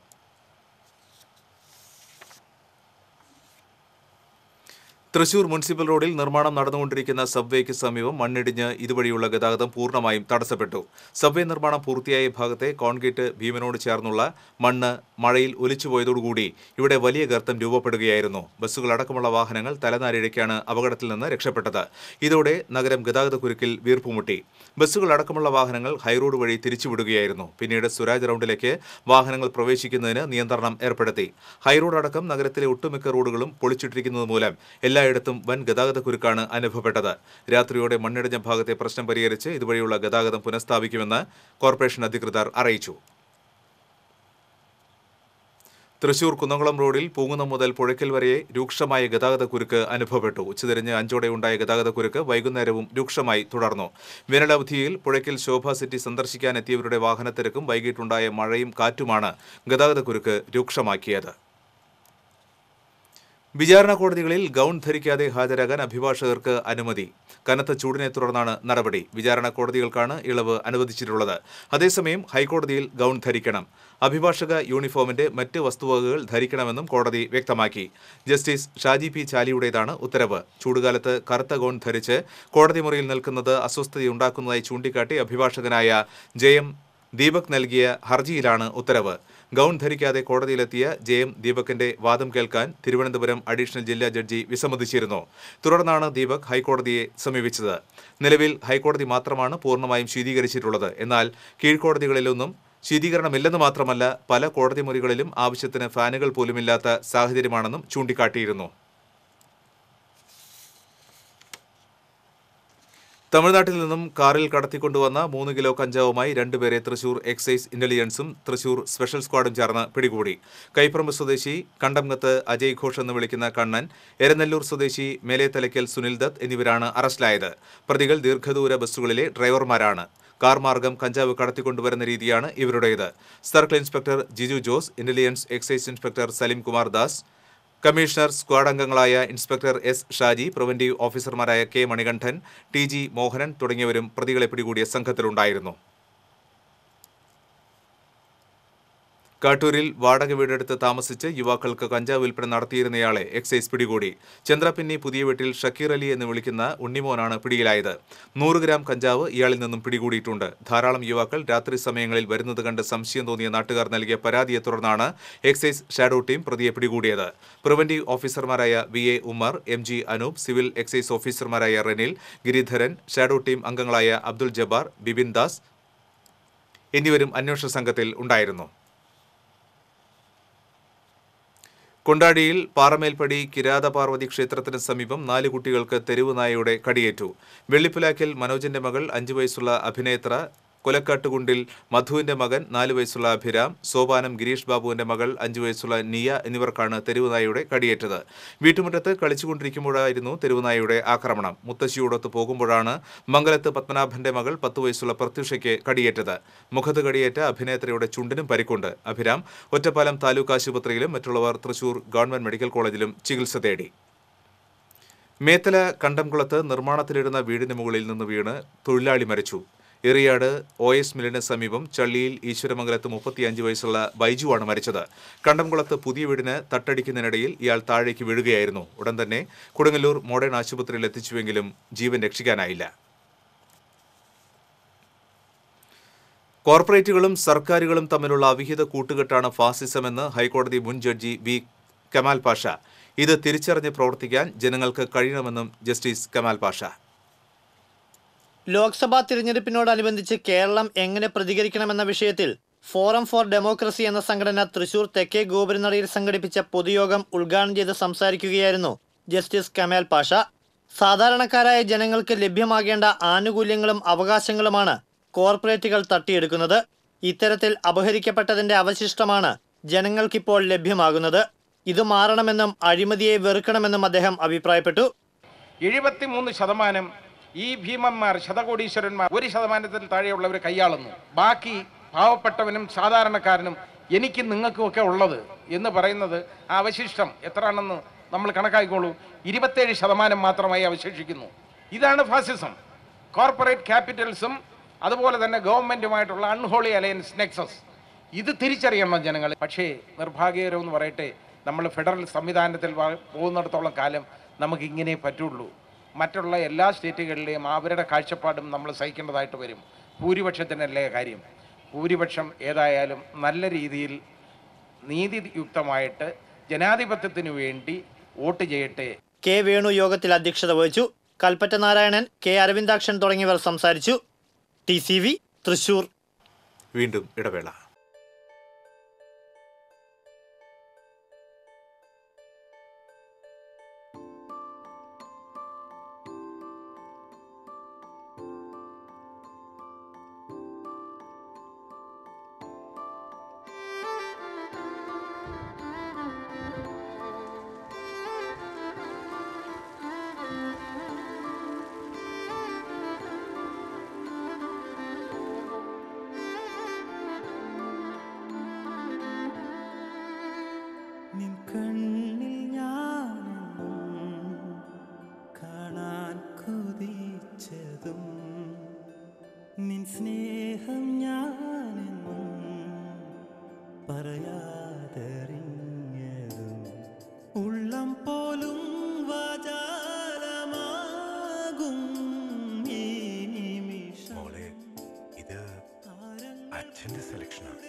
തൃശൂർ മുനിസിപ്പൽ റോഡിൽ നിർമ്മാണം നടന്നുകൊണ്ടിരിക്കുന്ന സബ്വേക്ക് സമീപം മണ്ണിടിഞ്ഞ് ഇതുവഴിയുള്ള ഗതാഗതം പൂർണ്ണമായും തടസ്സപ്പെട്ടു. സബ്വേ നിർമ്മാണം പൂർത്തിയായ ഭാഗത്തെ കോൺക്രീറ്റ് ഭീമനോട് ചേർന്നുള്ള മണ്ണ് മഴയിൽ ഒലിച്ചുപോയതോടുകൂടി ഇവിടെ വലിയ ഗർത്തം രൂപപ്പെടുകയായിരുന്നു. ബസ്സുകളടക്കമുള്ള വാഹനങ്ങൾ തലനാരിഴയ്ക്കാണ് അപകടത്തിൽ നിന്ന് രക്ഷപ്പെട്ടത്. ഇതോടെ നഗരം ഗതാഗതക്കുരുക്കിൽ വീർപ്പുമുട്ടി. ബസ്സുകളടക്കമുള്ള വാഹനങ്ങൾ ഹൈറോഡ് വഴി തിരിച്ചുവിടുകയായിരുന്നു. പിന്നീട് സ്വരാജ് റൗണ്ടിലേക്ക് വാഹനങ്ങൾ പ്രവേശിക്കുന്നതിന് നിയന്ത്രണം ഏർപ്പെടുത്തി. ഹൈറോഡ് അടക്കം നഗരത്തിലെ ഒട്ടുമിക്ക റോഡുകളും പൊളിച്ചിട്ടിരിക്കുന്നത് മൂലം എല്ലായിടത്തും വൻ ഗതാഗതക്കുരുക്കാണ് അനുഭവപ്പെട്ടത്. രാത്രിയോടെ മണ്ണിടിഞ്ഞ ഭാഗത്തെ പ്രശ്നം പരിഹരിച്ച് ഇതുവഴിയുള്ള ഗതാഗതം പുനഃസ്ഥാപിക്കുമെന്ന് കോർപ്പറേഷൻ അധികൃതർ അറിയിച്ചു. തൃശൂർ കുന്നംകുളം റോഡിൽ പൂങ്കുന്നം മുതൽ പുഴയ്ക്കൽ വരെ രൂക്ഷമായ ഗതാഗതക്കുരുക്ക് അനുഭവപ്പെട്ടു. ഉച്ചതിരിഞ്ഞ് 5ഓടെ ഉണ്ടായ ഗതാഗതക്കുരുക്ക് വൈകുന്നേരവും രൂക്ഷമായി തുടർന്നു. വേനലവധിയിൽ പുഴയ്ക്കൽ ശോഭ സിറ്റി സന്ദർശിക്കാനെത്തിയവരുടെ വാഹനത്തിരക്കും വൈകിട്ടുണ്ടായ മഴയും കാറ്റുമാണ് ഗതാഗതക്കുരുക്ക് രൂക്ഷമാക്കിയത്. വിചാരണ കോടതികളിൽ ഗൗൺ ധരിക്കാതെ ഹാജരാകാൻ അഭിഭാഷകർക്ക് അനുമതി. കനത്ത ചൂടിനെ തുടർന്നാണ് നടപടി. വിചാരണ കോടതികൾക്കാണ് ഇളവ് അനുവദിച്ചിട്ടുള്ളത്. അതേസമയം ഹൈക്കോടതിയിൽ ഗൗൺ ധരിക്കണം. അഭിഭാഷക യൂണിഫോമിന്റെ മറ്റ് വസ്തുവകകൾ ധരിക്കണമെന്നും കോടതി വ്യക്തമാക്കി. ജസ്റ്റിസ് ഷാജി പി ചാലിയുടേതാണ് ഉത്തരവ്. ചൂടുകാലത്ത് കറുത്ത ഗൗൺ ധരിച്ച് കോടതി മുറിയിൽ നിൽക്കുന്നത് അസ്വസ്ഥതയുണ്ടാക്കുന്നതായി ചൂണ്ടിക്കാട്ടി അഭിഭാഷകനായ ജെ.എം. ദീപക് നൽകിയ ഹർജിയിലാണ് ഉത്തരവ്. ഗൗൺ ധരിക്കാതെ കോടതിയിലെത്തിയ ജെ.എം. ദീപകിന്റെ വാദം കേൾക്കാൻ തിരുവനന്തപുരം അഡീഷണൽ ജില്ലാ ജഡ്ജി വിസമ്മതിച്ചിരുന്നു. തുടർന്നാണ് ദീപക് ഹൈക്കോടതിയെ സമീപിച്ചത്. നിലവിൽ ഹൈക്കോടതി മാത്രമാണ് പൂർണ്ണമായും ശീതീകരിച്ചിട്ടുള്ളത്. എന്നാൽ കീഴ്ക്കോടതികളിലൊന്നും ശീതീകരണമില്ലെന്ന് മാത്രമല്ല, പല കോടതി മുറികളിലും ആവശ്യത്തിന് ഫാനുകൾ പോലുമില്ലാത്ത സാഹചര്യമാണെന്നും ചൂണ്ടിക്കാട്ടിയിരുന്നു. തമിഴ്നാട്ടിൽ നിന്നും കാറിൽ കടത്തിക്കൊണ്ടുവന്ന 3 കിലോ കഞ്ചാവുമായി 2 പേരെ തൃശൂർ എക്സൈസ് ഇന്റലിജൻസും തൃശൂർ സ്പെഷ്യൽ സ്ക്വാഡും ചേർന്ന് പിടികൂടി. കൈപ്പറമ്പ് സ്വദേശി കണ്ടംകത്ത് അജയ് ഘോഷ് എന്ന് വിളിക്കുന്ന കണ്ണൻ, എരനെല്ലൂർ സ്വദേശി മേലേത്തലയ്ക്കൽ സുനിൽ ദത്ത് എന്നിവരാണ് അറസ്റ്റിലായത്. പ്രതികൾ ദീർഘദൂര ബസ്സുകളിലെ ഡ്രൈവർമാരാണ്. കാർ മാർഗം കഞ്ചാവ് കടത്തിക്കൊണ്ടുവരുന്ന രീതിയാണ് ഇവരുടേത്. Circle inspector Jiju Jose, intelligence excise inspector Salim Kumar Das, commissioner squad അംഗങ്ങളായ ഇൻസ്പെക്ടർ എസ് ഷാജി, പ്രിവന്റീവ് ഓഫീസർമാരായ K Manikandan, T G Mohanan തുടങ്ങിയവരും പ്രതികളെ പിടികൂടിയ സംഘത്തിലുണ്ടായിരുന്നു. കാട്ടൂരിൽ വാടക വീടെടുത്ത് താമസിച്ച് യുവാക്കൾക്ക് കഞ്ചാവ് വിൽപ്പന നടത്തിയിരുന്നയാളെ എക്സൈസ് പിടികൂടി. ചന്ദ്രപിന്നി പുതിയ വീട്ടിൽ ഷക്കീർ അലി എന്ന് വിളിക്കുന്ന ഉണ്ണിമോനാണ് പിടിയിലായത്. 100 ഗ്രാം കഞ്ചാവ് ഇയാളിൽ നിന്നും പിടികൂടിയിട്ടുണ്ട്. ധാരാളം യുവാക്കൾ രാത്രി സമയങ്ങളിൽ വരുന്നത് കണ്ട് സംശയം തോന്നിയ നാട്ടുകാർ നൽകിയ പരാതിയെ തുടർന്നാണ് എക്സൈസ് ഷാഡോ ടീം പ്രതിയെ പിടികൂടിയത്. പ്രിവന്റീവ് ഓഫീസർമാരായ V A. Ummer, M G. Anoop, civil excise ഓഫീസർമാരായ റെനിൽ, ഗിരിധരൻ, ഷാഡോ ടീം അംഗങ്ങളായ അബ്ദുൾ ജബ്ബാർ, ബിബിൻ ദാസ് എന്നിവരും അന്വേഷണ സംഘത്തിൽ ഉണ്ടായിരുന്നു. കൊണ്ടാടിയിൽ പാറമേൽപ്പടി കിരാതപാർവതി ക്ഷേത്രത്തിന് സമീപം 4 കുട്ടികൾക്ക് തെരുവ് നായയുടെ കടിയേറ്റു. വെള്ളിപ്പുലാക്കൽ മനോജിന്റെ മകൾ 5 വയസ്സുള്ള അഭിനേത്ര, കൊലക്കാട്ടുകുണ്ടിൽ മധുവിന്റെ മകൻ 4 വയസ്സുള്ള അഭിരാം, സോപാനം ഗിരീഷ് ബാബുവിന്റെ മകൾ 5 വയസ്സുള്ള നിയ എന്നിവർക്കാണ് തെരുവുനായയുടെ കടിയേറ്റത്. വീട്ടുമുറ്റത്ത് കളിച്ചുകൊണ്ടിരിക്കുമ്പോഴായിരുന്നു തെരുവുനായയുടെ ആക്രമണം. മുത്തശ്ശിയോടൊത്ത് പോകുമ്പോഴാണ് മംഗലത്ത് പത്മനാഭന്റെ മകൾ 10 വയസ്സുള്ള പ്രത്യുഷയ്ക്ക് കടിയേറ്റത്. മുഖത്ത് കടിയേറ്റ അഭിനേത്രയുടെ ചുണ്ടിനും പരിക്കുണ്ട്. അഭിരാം ഒറ്റപ്പാലം താലൂക്ക് ആശുപത്രിയിലും മറ്റുള്ളവർ തൃശൂർ ഗവൺമെന്റ് മെഡിക്കൽ കോളേജിലും ചികിത്സ തേടി. മേത്തല കണ്ടംകുളത്ത് നിർമ്മാണത്തിലിരുന്ന വീടിന് മുകളിൽ നിന്ന് വീണ് തൊഴിലാളി മരിച്ചു. എറിയാട് OS മില്ലിന് സമീപം ചള്ളിയിൽ ഈശ്വരമംഗലത്ത് 35 വയസ്സുള്ള ബൈജുവാണ് മരിച്ചത്. കണ്ടംകുളത്ത് പുതിയ വീടിന് തട്ടടിക്കുന്നതിനിടയിൽ ഇയാൾ താഴേക്ക് വീഴുകയായിരുന്നു. ഉടൻ തന്നെ കൊടുങ്ങല്ലൂർ മോഡേൺ ആശുപത്രിയിൽ എത്തിച്ചുവെങ്കിലും ജീവൻ രക്ഷിക്കാനായില്ല. കോർപ്പറേറ്റുകളും സർക്കാരുകളും തമ്മിലുള്ള അവിഹിത കൂട്ടുകെട്ടാണ് ഫാസിസമെന്ന് ഹൈക്കോടതി മുൻ ജഡ്ജി വി. കമാൽ പാഷ. ഇത് തിരിച്ചറിഞ്ഞ് പ്രവർത്തിക്കാൻ ജനങ്ങൾക്ക് കഴിയണമെന്നും ജസ്റ്റിസ് കമാൽ പാഷ. ലോക്സഭാ തിരഞ്ഞെടുപ്പിനോടനുബന്ധിച്ച് കേരളം എങ്ങനെ പ്രതികരിക്കണമെന്ന വിഷയത്തിൽ ഫോറം ഫോർ ഡെമോക്രസി എന്ന സംഘടന തൃശൂർ തെക്കേ ഗോപുരനടയിൽ സംഘടിപ്പിച്ച പൊതുയോഗം ഉദ്ഘാടനം ചെയ്ത് സംസാരിക്കുകയായിരുന്നു ജസ്റ്റിസ് കമാൽ പാഷ. സാധാരണക്കാരായ ജനങ്ങൾക്ക് ലഭ്യമാകേണ്ട ആനുകൂല്യങ്ങളും അവകാശങ്ങളുമാണ് കോർപ്പറേറ്റുകൾ തട്ടിയെടുക്കുന്നത്. ഇത്തരത്തിൽ അപഹരിക്കപ്പെട്ടതിന്റെ അവശിഷ്ടമാണ് ജനങ്ങൾക്കിപ്പോൾ ലഭ്യമാകുന്നത്. ഇത് മാറണമെന്നും അഴിമതിയെ വെറുക്കണമെന്നും അദ്ദേഹം അഭിപ്രായപ്പെട്ടു. 73% ഈ ഭീമന്മാർ ശതകോടീശ്വരന്മാർ 1% താഴെയുള്ളവർ കൈയാളുന്നു. ബാക്കി പാവപ്പെട്ടവനും സാധാരണക്കാരനും എനിക്കും നിങ്ങൾക്കും ഒക്കെ ഉള്ളത് എന്ന് പറയുന്നത് ആ അവശിഷ്ടം എത്രയാണെന്ന് നമ്മൾ കണക്കാക്കിക്കോളൂ. 27% മാത്രമായി അവശേഷിക്കുന്നു. ഇതാണ് ഫാസിസം. കോർപ്പറേറ്റ് ക്യാപിറ്റൽസും അതുപോലെ തന്നെ ഗവൺമെൻറ്റുമായിട്ടുള്ള അൺഹോളി അലയൻസ് നെക്സസ്. ഇത് തിരിച്ചറിയണം ജനങ്ങൾ. പക്ഷേ നിർഭാഗ്യകരമെന്ന് പറയട്ടെ, നമ്മൾ ഫെഡറൽ സംവിധാനത്തിൽ പോകുന്നിടത്തോളം കാലം നമുക്കിങ്ങനെ പറ്റുള്ളൂ. മറ്റുള്ള എല്ലാ സ്റ്റേറ്റുകളിലെയും അവരുടെ കാഴ്ചപ്പാടും നമ്മൾ സഹിക്കേണ്ടതായിട്ട് വരും. ഭൂരിപക്ഷത്തിനല്ലേ കാര്യം. ഭൂരിപക്ഷം ഏതായാലും നല്ല രീതിയിൽ നീതിയുക്തമായിട്ട് ജനാധിപത്യത്തിനു വേണ്ടി വോട്ട് ചെയ്യട്ടെ. കെ വേണു യോഗത്തിൽ അധ്യക്ഷത വഹിച്ചു. കൽപ്പറ്റ നാരായണൻ, കെ അരവിന്ദാക്ഷൻ തുടങ്ങിയവർ സംസാരിച്ചു. TCV തൃശൂർ. വീണ്ടും ഇടവേള. നിൻ സ്നേഹം ഞാനെന്നും പറയാതറിഞ്ഞതും ഉള്ളം പോലും വാചാലമാകും ഈ നിമിഷം. ഇത് അച്ഛന്റെ സെലക്ഷനാണ്.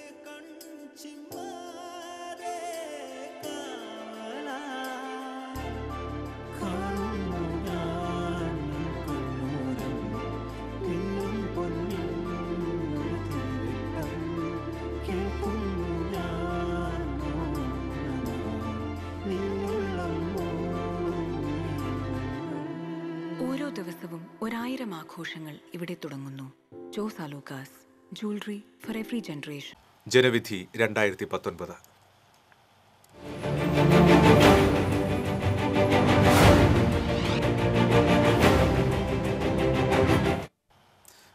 ഓരോ ദിവസവും 1000 ആഘോഷങ്ങൾ ഇവിടെ തുടങ്ങുന്നു. Jose Alukkas, jewellery for every generation. ജനവിധി 2019.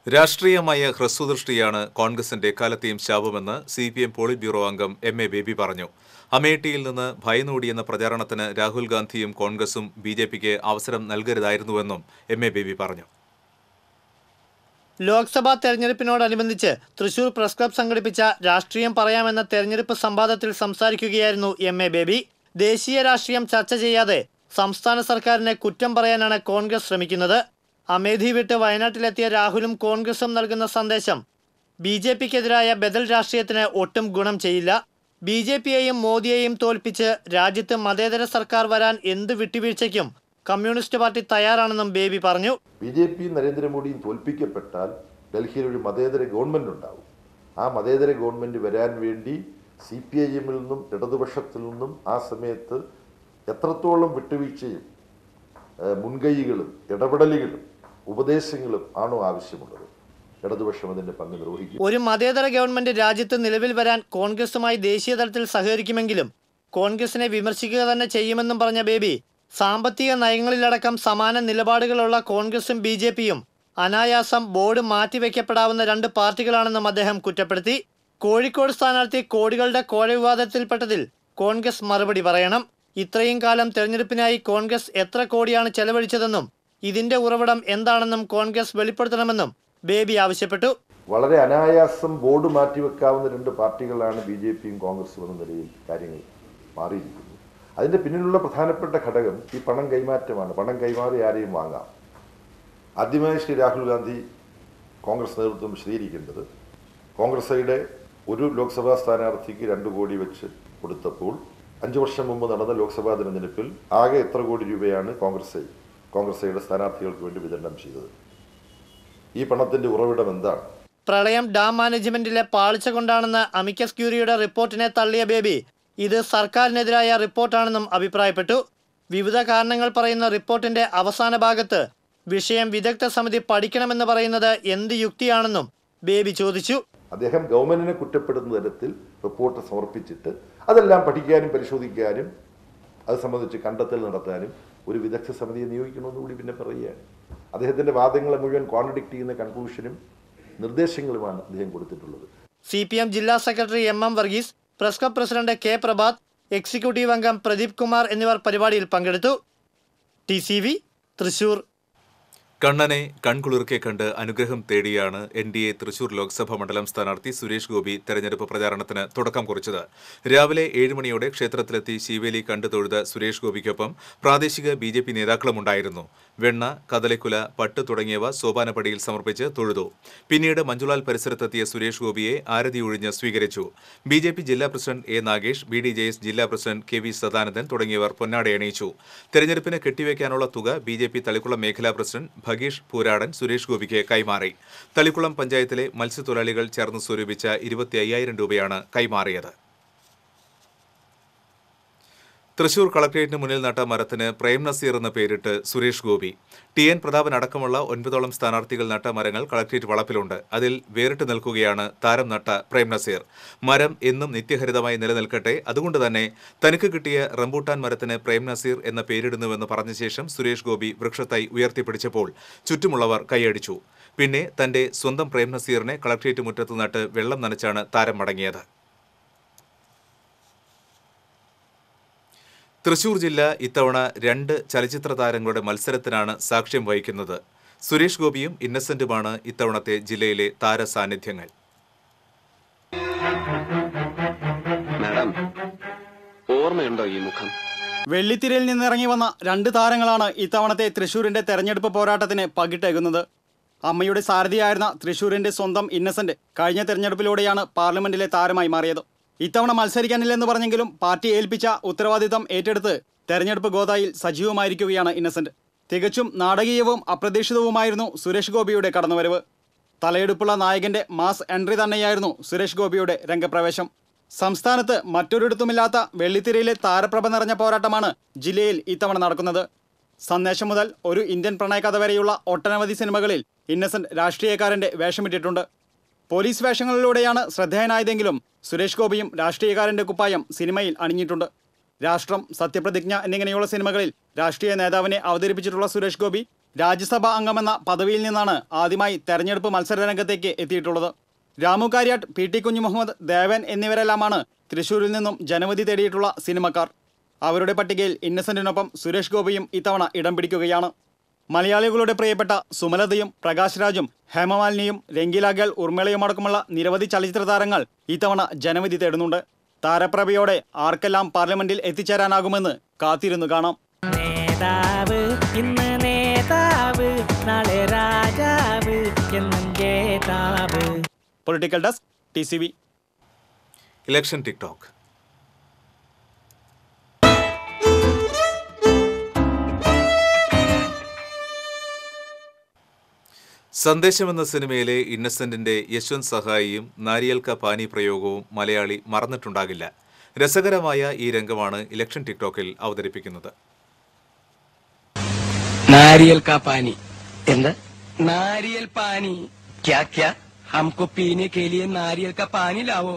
രാഷ്ട്രീയമായ ഹ്രസ്വദൃഷ്ടിയാണ് കോൺഗ്രസിന്റെ എക്കാലത്തെയും ശാപമെന്ന് CPM പോളിറ്റ് ബ്യൂറോ അംഗം MA ബേബി പറഞ്ഞു. അമേഠിയിൽ നിന്ന് ഭയന്നോടിയെന്ന പ്രചാരണത്തിന് രാഹുൽ ഗാന്ധിയും കോൺഗ്രസും BJPക്ക് അവസരം നൽകരുതായിരുന്നുവെന്നും MA ബേബി പറഞ്ഞു. ലോക്സഭാ തെരഞ്ഞെടുപ്പിനോടനുബന്ധിച്ച് തൃശൂർ പ്രസ് ക്ലബ് സംഘടിപ്പിച്ച രാഷ്ട്രീയം പറയാമെന്ന തെരഞ്ഞെടുപ്പ് സംവാദത്തിൽ സംസാരിക്കുകയായിരുന്നു MA ബേബി. ദേശീയ രാഷ്ട്രീയം ചർച്ച ചെയ്യാതെ സംസ്ഥാന സർക്കാരിനെ കുറ്റം പറയാനാണ് കോൺഗ്രസ് ശ്രമിക്കുന്നത്. അമേഠി വിട്ട് വയനാട്ടിലെത്തിയ രാഹുലും കോൺഗ്രസും നൽകുന്ന സന്ദേശം BJPക്കെതിരായ ബദൽ രാഷ്ട്രീയത്തിന് ഒട്ടും ഗുണം ചെയ്യില്ല. BJPയെയും മോദിയെയും തോൽപ്പിച്ച് രാജ്യത്ത് മതേതര സർക്കാർ വരാൻ എന്ത് വിട്ടുവീഴ്ചയ്ക്കും കമ്മ്യൂണിസ്റ്റ് പാർട്ടി തയ്യാറാണെന്നും ബേബി പറഞ്ഞു. BJP നരേന്ദ്രമോദിയും തോൽപ്പിക്കപ്പെട്ടാൽ ഡൽഹിയിൽ ഒരു മതേതര ഗവൺമെന്റ് ഉണ്ടാവും. ആ മതേതര ഗവൺമെന്റ് വരാൻ വേണ്ടി CPIM-ൽ നിന്നും ഇടതുപക്ഷത്തിൽ നിന്നും ആ സമയത്ത് എത്രത്തോളം വിട്ടുവീഴ്ചയും മുൻകൈകളും ഇടപെടലുകളും ഉപദേശങ്ങളും ആണോ ആവശ്യമുള്ളത്? ഇടതുപക്ഷം അതിന്റെ പങ്ക് നിർവഹിക്കും. ഒരു മതേതര ഗവൺമെന്റ് രാജ്യത്ത് നിലവിൽ വരാൻ കോൺഗ്രസുമായി ദേശീയ തലത്തിൽ സഹകരിക്കുമെങ്കിലും കോൺഗ്രസിനെ വിമർശിക്കുക തന്നെ ചെയ്യുമെന്നും പറഞ്ഞ ബേബി, സാമ്പത്തിക നയങ്ങളിലടക്കം സമാന നിലപാടുകളുള്ള കോൺഗ്രസും BJPയും അനായാസം ബോർഡ് മാറ്റിവെക്കപ്പെടാവുന്ന രണ്ട് പാർട്ടികളാണെന്നും അദ്ദേഹം കുറ്റപ്പെടുത്തി. കോഴിക്കോട് സ്ഥാനാർത്ഥി കോടികളുടെ കോഴ വിവാദത്തിൽപ്പെട്ടതിൽ കോൺഗ്രസ് മറുപടി പറയണം. ഇത്രയും കാലം തെരഞ്ഞെടുപ്പിനായി കോൺഗ്രസ് എത്ര കോടിയാണ് ചെലവഴിച്ചതെന്നും ഇതിന്റെ ഉറവിടം എന്താണെന്നും കോൺഗ്രസ് വെളിപ്പെടുത്തണമെന്നും ബേബി ആവശ്യപ്പെട്ടു. വളരെ അനായാസം ബോർഡ് മാറ്റിവെക്കാവുന്ന രണ്ട് പാർട്ടികളാണ് BJPയും കോൺഗ്രസും എന്ന നിലയിൽ കാര്യങ്ങൾ മാറിയിരിക്കുന്നത്. അതിന്റെ പിന്നിലുള്ള പ്രധാനപ്പെട്ട ഘടകം ഈ പണം കൈമാറ്റമാണ്. പണം കൈമാറി ആരെയും വാങ്ങാം. ആദ്യമായി ശ്രീ രാഹുൽ ഗാന്ധി കോൺഗ്രസ് നേതൃത്വം വിശദീകരിക്കേണ്ടത്, കോൺഗ്രസ്സുടെ ഒരു ലോക്സഭാ സ്ഥാനാർത്ഥിക്ക് 2 കോടി വെച്ച് കൊടുത്തപ്പോൾ 5 വർഷം മുമ്പ് നടന്ന ലോക്സഭാ തെരഞ്ഞെടുപ്പിൽ ആകെ എത്ര കോടി രൂപയാണ് കോൺഗ്രസ് സ്ഥാനാർത്ഥികൾക്ക് വേണ്ടി വിതരണം ചെയ്തത്? ഈ പണത്തിന്റെ ഉറവിടം എന്താണ്? പ്രളയം ഡാം മാനേജ്മെന്റിലെ പാളിച്ച കൊണ്ടാണെന്ന് അമിക്കസ് ക്യൂറിയുടെ റിപ്പോർട്ടിനെ തള്ളിയ ബേബി ഇത് സർക്കാരിനെതിരായ റിപ്പോർട്ടാണെന്നും അഭിപ്രായപ്പെട്ടു. വിവിധ കാരണങ്ങൾ പറയുന്ന റിപ്പോർട്ടിന്റെ അവസാന ഭാഗത്ത് വിഷയം വിദഗ്ധ സമിതി പഠിക്കണമെന്ന് പറയുന്നത് എന്ത് യുക്തിയാണെന്നും ബേബി ചോദിച്ചു. അദ്ദേഹം ഗവൺമെന്റിനെ കുറ്റപ്പെടുന്ന തരത്തിൽ റിപ്പോർട്ട് സമർപ്പിച്ചിട്ട് അതെല്ലാം പഠിക്കാനും പരിശോധിക്കാനും അത് സംബന്ധിച്ച് കണ്ടെത്തൽ നടത്താനും ഒരു വിദഗ്ധ സമിതിയെ നിയോഗിക്കണമെന്ന് കൂടി പിന്നെ പറയുകയാണ്. അദ്ദേഹത്തിന്റെ വാദങ്ങളെ മുഴുവൻ കോൺട്രഡിക്ട് ചെയ്യുന്ന കൺക്ലൂഷനും നിർദ്ദേശങ്ങളുമാണ് അദ്ദേഹം കൊടുത്തിട്ടുള്ളത്. CPM ജില്ലാ secretary MM Varghese, press club president K Prabhath, executive അംഗം പ്രദീപ് കുമാർ എന്നിവർ പരിപാടിയിൽ പങ്കെടുത്തു. TCV തൃശൂർ. കണ്ണനെ കൺകുളിർക്കെ കണ്ട് അനുഗ്രഹം തേടിയാണ് NDA തൃശൂർ ലോക്സഭാ മണ്ഡലം സ്ഥാനാർത്ഥി സുരേഷ് ഗോപി തെരഞ്ഞെടുപ്പ് പ്രചാരണത്തിന് തുടക്കം കുറിച്ചത്. രാവിലെ 7 മണിയോടെ ക്ഷേത്രത്തിലെത്തി ശിവേലി കണ്ടു തൊഴുത സുരേഷ് ഗോപിക്കൊപ്പം പ്രാദേശിക BJP നേതാക്കളുമുണ്ടായിരുന്നു. വെണ്ണ, കദളിക്കുല, പട്ട് തുടങ്ങിയവ സോപാനപ്പടിയിൽ സമർപ്പിച്ച് തൊഴുതു. പിന്നീട് മഞ്ജുളാൽ പരിസരത്തെത്തിയ സുരേഷ് ഗോപിയെ ആരതി ഒഴിഞ്ഞ് സ്വീകരിച്ചു. BJP ജില്ലാ പ്രസിഡന്റ് A നാഗേഷ്, BDJS ജില്ലാ പ്രസിഡന്റ് KV സദാനന്ദൻ തുടങ്ങിയവർ പൊന്നാടയണിയിച്ചു. തെരഞ്ഞെടുപ്പിന് കെട്ടിവെക്കാനുള്ള തുക BJP തളിക്കുളം മേഖലാ പ്രസിഡന്റ് ഭഗീഷ് പൂരാടൻ സുരേഷ് ഗോപിക്ക് കൈമാറി. തളിക്കുളം പഞ്ചായത്തിലെ മത്സ്യത്തൊഴിലാളികൾ ചേർന്ന് സ്വരൂപിച്ച 25,000 രൂപയാണ് കൈമാറിയത്. തൃശൂർ കളക്ടറേറ്റിന് മുന്നിൽ നട്ട മരത്തിന് പ്രേം നസീർ എന്ന പേരിട്ട് സുരേഷ് ഗോപി. TN പ്രതാപൻ അടക്കമുള്ള 9ഓളം സ്ഥാനാർത്ഥികൾ നട്ട മരങ്ങൾ കളക്ടറേറ്റ് വളപ്പിലുണ്ട്. അതിൽ വേറിട്ട് നിൽക്കുകയാണ് താരം നട്ട പ്രേം നസീർ. മരം എന്നും നിത്യഹരിതമായി നിലനിൽക്കട്ടെ, അതുകൊണ്ട് തന്നെ തനിക്ക് കിട്ടിയ റംബൂട്ടാൻ മരത്തിന് പ്രേം നസീർ എന്ന പേരിടുന്നുവെന്ന് പറഞ്ഞ ശേഷം സുരേഷ് ഗോപി വൃക്ഷത്തൈ ഉയർത്തിപ്പിടിച്ചപ്പോൾ ചുറ്റുമുള്ളവർ കൈയടിച്ചു. പിന്നെ തന്റെ സ്വന്തം പ്രേം നസീറിനെ കളക്ടറേറ്റ് മുറ്റത്ത് നട്ട് വെള്ളം നനച്ചാണ് താരം മടങ്ങിയത്. തൃശൂർ ജില്ല ഇത്തവണ 2 ചലച്ചിത്ര താരങ്ങളുടെ മത്സരത്തിനാണ് സാക്ഷ്യം വഹിക്കുന്നത്. സുരേഷ് ഗോപിയും ഇന്നസെന്റുമാണ് ഇത്തവണത്തെ ജില്ലയിലെ താര സാന്നിധ്യങ്ങൾ. ഓർമ്മയുണ്ടോ ഈ മുഖം? വെള്ളിത്തിരയിൽ നിന്നിറങ്ങി വന്ന 2 താരങ്ങളാണ് ഇത്തവണത്തെ തൃശൂരിന്റെ തെരഞ്ഞെടുപ്പ് പോരാട്ടത്തിന് പകിട്ടേകുന്നത്. അമ്മയുടെ സാരഥിയായിരുന്ന തൃശൂരിന്റെ സ്വന്തം ഇന്നസെന്റ് കഴിഞ്ഞ തെരഞ്ഞെടുപ്പിലൂടെയാണ് പാർലമെന്റിലെ താരമായി മാറിയത്. ഇത്തവണ മത്സരിക്കാനില്ലെന്ന് പറഞ്ഞെങ്കിലും പാർട്ടി ഏൽപ്പിച്ച ഉത്തരവാദിത്തം ഏറ്റെടുത്ത് തെരഞ്ഞെടുപ്പ് ഗോദായിൽ സജീവമായിരിക്കുകയാണ് ഇന്നസെന്റ്. തികച്ചും നാടകീയവും അപ്രതീക്ഷിതവുമായിരുന്നു സുരേഷ് ഗോപിയുടെ കടന്നുവരവ്. തലയെടുപ്പുള്ള നായകന്റെ മാസ് എൻട്രി തന്നെയായിരുന്നു സുരേഷ് ഗോപിയുടെ രംഗപ്രവേശം. സംസ്ഥാനത്ത് മറ്റൊരിടത്തുമില്ലാത്ത വെള്ളിത്തിരയിലെ താരപ്രഭ നിറഞ്ഞ പോരാട്ടമാണ് ജില്ലയിൽ ഇത്തവണ നടക്കുന്നത്. സന്ദേശം മുതൽ ഒരു ഇന്ത്യൻ പ്രണയകഥ വരെയുള്ള ഒട്ടനവധി സിനിമകളിൽ ഇന്നസെന്റ് രാഷ്ട്രീയക്കാരന്റെ വേഷമിട്ടിട്ടുണ്ട്. പോലീസ് വേഷങ്ങളിലൂടെയാണ് ശ്രദ്ധേയനായതെങ്കിലും സുരേഷ് ഗോപിയും രാഷ്ട്രീയക്കാരന്റെ കുപ്പായം സിനിമയിൽ അണിഞ്ഞിട്ടുണ്ട്. രാഷ്ട്രം, സത്യപ്രതിജ്ഞ എന്നിങ്ങനെയുള്ള സിനിമകളിൽ രാഷ്ട്രീയ നേതാവിനെ അവതരിപ്പിച്ചിട്ടുള്ള സുരേഷ് ഗോപി രാജ്യസഭാ അംഗമെന്ന പദവിയിൽ നിന്നാണ് ആദ്യമായി തെരഞ്ഞെടുപ്പ് മത്സരരംഗത്തേക്ക് എത്തിയിട്ടുള്ളത്. രാമു കാര്യാട്ട്, PT കുഞ്ഞുമുഹമ്മദ്, ദേവൻ എന്നിവരെല്ലാമാണ് തൃശൂരിൽ നിന്നും ജനവിധി തേടിയിട്ടുള്ള സിനിമക്കാർ. അവരുടെ പട്ടികയിൽ ഇന്നസെന്റിനൊപ്പം സുരേഷ് ഗോപിയും ഇത്തവണ ഇടം പിടിക്കുകയാണ്. മലയാളികളുടെ പ്രിയപ്പെട്ട സുമലതയും പ്രകാശ് രാജും ഹേമമാലിനിയും രംഗീല ഗേൾ ഉർമിളയും അടക്കമുള്ള നിരവധി ചലച്ചിത്ര താരങ്ങൾ ഇത്തവണ ജനവിധി തേടുന്നുണ്ട്. താരപ്രഭയോടെ ആർക്കെല്ലാം പാർലമെന്റിൽ എത്തിച്ചേരാനാകുമെന്ന് കാത്തിരുന്നു കാണാം. നേതാവ് ഇന്ന് നേതാവ്, നാളെ രാജാവ് എന്നും ജേതാവ്. Political desk TCV. Election TikTok. സന്ദേശം എന്ന സിനിമയിലെ ഇന്നസെന്റിന്റെ യശ്വന്ത് സഹായിയും നാരിയൽ കാ പാനി പ്രയോഗവും മലയാളി മറന്നിട്ടുണ്ടാകില്ല. രസകരമായ ഈ രംഗമാണ് ഇലക്ഷൻ ടിക്ടോക്കിൽ അവതരിപ്പിക്കുന്നത്. नारियल का पानी नारियल पानी क्या क्या हमको पीने के लिए नारियल का पानी लावो.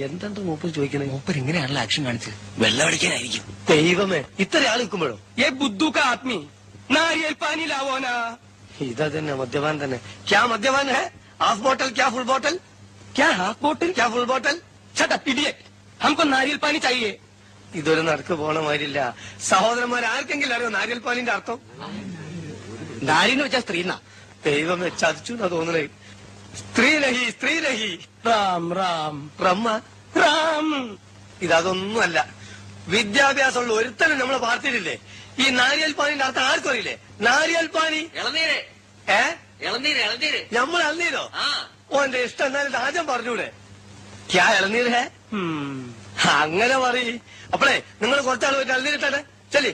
എന്തെന്ത് മൂപ്പർ ചോദിക്കുന്നത്? മൂപ്പർ ഇങ്ങനെയാണല്ലോ ആക്ഷൻ കാണിച്ചത്. വെള്ളം അടിക്കാനായിരിക്കും. ദൈവമേ, ഇത്ര ആൾ നിൽക്കുമ്പോഴോ? ഏ ബുദ്ധു കാ ആത്മി നാരിയൽ പാനി ലാവോനാ. ഇതാ തന്നെ മദ്യപാൻ തന്നെ. ക്യാ മദ്യപാൻ ഹെ? ഹാഫ് ബോട്ടൽ ക്യാ ഫുൾ ബോട്ടൽ? ക്യാ ഹാഫ് ബോട്ടൽ ക്യാ full bottle? Shut up idiot. हमको नारियल पानी चाहिए. ഇതൊരു നടക്ക് പോണ മാതിരില്ല. സഹോദരന്മാർ ആർക്കെങ്കിലും അറിയോ നാരിയൽ പാനിന്റെ അർത്ഥം? നാരി എന്ന് വെച്ചാൽ സ്ത്രീ. ദൈവം ചതിച്ചു എന്നാ തോന്നണേ. സ്ത്രീ രഹി സ്ത്രീ രഹി റാം റാം റമ്മ റാം. ഇതൊന്നുമല്ല. വിദ്യാഭ്യാസമുള്ള ഒരുത്തനും നമ്മളെ പാർട്ടിയിലില്ലേ? ഈ നാരിയൽ പാനിന്റെ അർത്ഥം ആർക്കും അറിയില്ലേ? നാരിയൽ പാനി ഇളനീര്. ഇളനീര് ഇളനീര്. നമ്മൾ ഇളനീരോ? ഓന്റെ ഇഷ്ടം എന്നാലും രാജൻ പറഞ്ഞൂടെ? ക്യാ ഇളനീര് ഹേ? അങ്ങനെ പറയ്. അപ്പളേ നിങ്ങൾ കുറച്ചാൾ പോയിട്ട് അള്ളി കിട്ടാതെ ചെല്ലി.